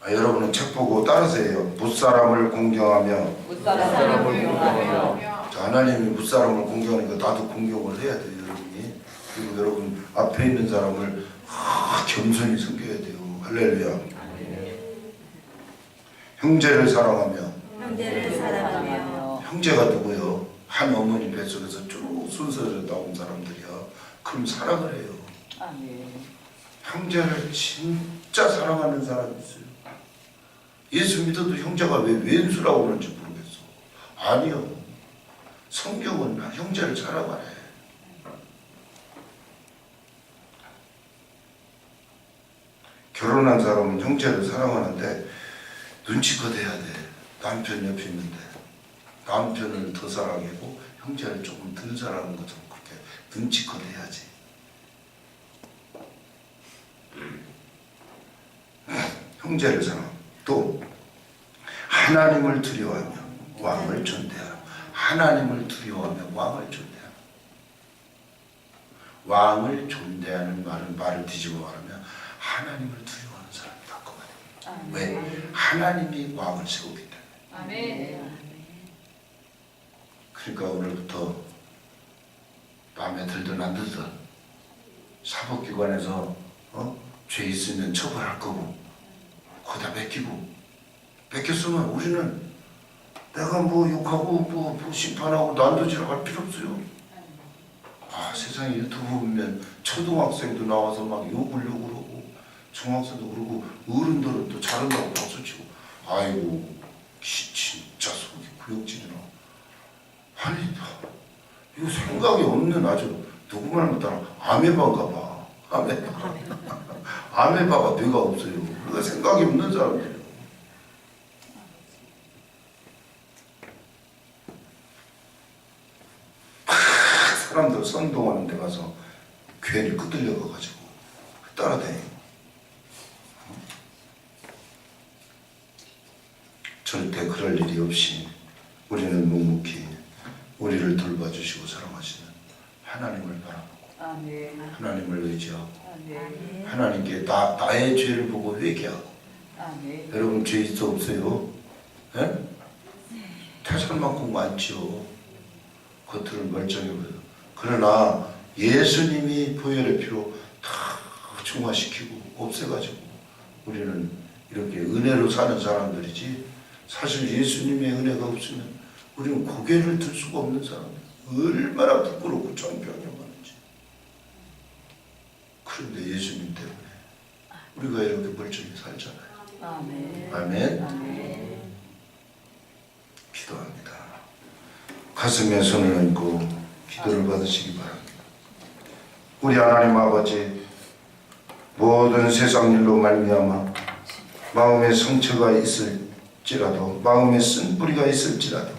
여러분은 책 보고 따르세요. 무사람을 공경하며 무사람을 공경하며 자, 하나님이 무사람을 공경하니까 나도 공경을 해야 돼요. 여러분이. 그리고 여러분 앞에 있는 사람을 겸손히 섬겨야 돼요. 할렐루야. 형제를 사랑하며 형제를 사랑하며 형제가 누구요? 한 어머니 뱃속에서 쭉 순서를 나온 사람들이야. 그럼 사랑을 해요. 아멘. 형제를 진짜 사랑하는 사람이 있어요. 예수 믿어도 형제가 왜 왼수라고 그러는지 모르겠어. 아니요. 성경은 형제를 사랑하래. 결혼한 사람은 형제를 사랑하는데 눈치껏 해야 돼. 남편 옆에 있는데 남편을 더 사랑하고 형제를 조금 덜 사랑하는 것처럼 그렇게 눈치껏 해야지. 형제를 사랑. 또 하나님을 두려워하며 왕을 존대하라. 하나님을 두려워하며 왕을 존대하라. 왕을 존대하는 말을 뒤집어 말하면 하나님을 두려워하는 사람이다 그 말이에요. 왜? 하나님이 왕을 세우기 때문에. 아멘. 그러니까 오늘부터 마음에 들든 안 들든 사법기관에서 죄 있으면 처벌할 거고 거기다 뺏겼으면 우리는 내가 뭐 욕하고 뭐 심판하고 난도질하고 할 필요 없어요. 아, 세상에 유튜브 보면 초등학생도 나와서 막 욕을 그러고 중학생도 그러고 어른들은 또 잘한다고 박수치고 아이고 진짜 속이 구역질이나. 아니 이거 생각이 없는 아주 누구 말 못하나 아메바인가 봐. 아메바가 뇌가 없어요. 그러니까 생각이 없는 사람들이에요. 사람들 선동하는 데 가서 괜히 끄들려가가지고 따라다니고. 절대 그럴 일이 없이 우리는 묵묵히 우리를 돌봐주시고 사랑하시는 하나님을 바라보고 아멘. 하나님을 의지하고 아멘. 하나님께 나의 죄를 보고 회개하고. 아멘. 여러분 죄 있어 없어요? 예? 태산 만큼 많지요. 겉으로 멀쩡해 보여요. 그러나 예수님이 보혈의 피로 다 중화시키고 없애가지고 우리는 이렇게 은혜로 사는 사람들이지, 사실 예수님의 은혜가 없으면 우리는 고개를 들 수가 없는 사람들. 얼마나 부끄럽고 창피하냐는지. 그런데 예수님 때문에 우리가 이렇게 멀쩡히 살잖아요. 아멘. 아멘. 아멘. 기도합니다. 가슴에 손을 얹고 기도를 받으시기 바랍니다. 우리 하나님 아버지, 모든 세상 일로 말미암아 마음에 상처가 있을지라도, 마음에 쓴뿌리가 있을지라도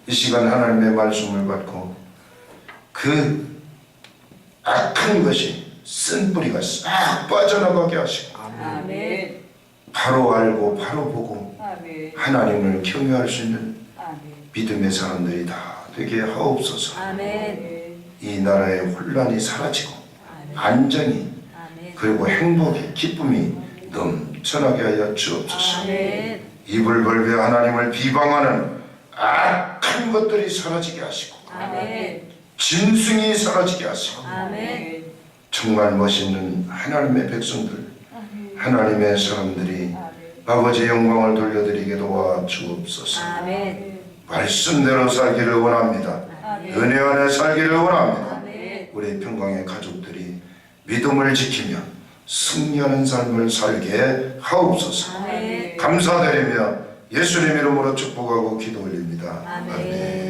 이 시간 하나님의 말씀을 받고 그 악한 것이 쓴뿌리가 싹 빠져나가게 하시고 아멘. 바로 알고 바로 보고 아멘. 하나님을 경외할 수 있는 아멘. 믿음의 사람들이 다 되게 하옵소서. 아멘. 이 나라의 혼란이 사라지고 아멘. 안정이 아멘. 그리고 행복이 기쁨이 넘쳐나게 하여 주옵소서. 아멘. 입을 벌며 하나님을 비방하는 악한 것들이 사라지게 하시고 아멘. 짐승이 사라지게 하시고 아멘. 정말 멋있는 하나님의 백성들, 하나님의 사람들이 아버지 영광을 돌려드리게 도와 주옵소서. 아멘. 말씀대로 살기를 원합니다. 아멘. 은혜 안에 살기를 원합니다. 아멘. 우리 평강의 가족들이 믿음을 지키며 승리하는 삶을 살게 하옵소서. 아멘. 감사드리며 예수님 이름으로 축복하고 기도 올립니다. 아멘.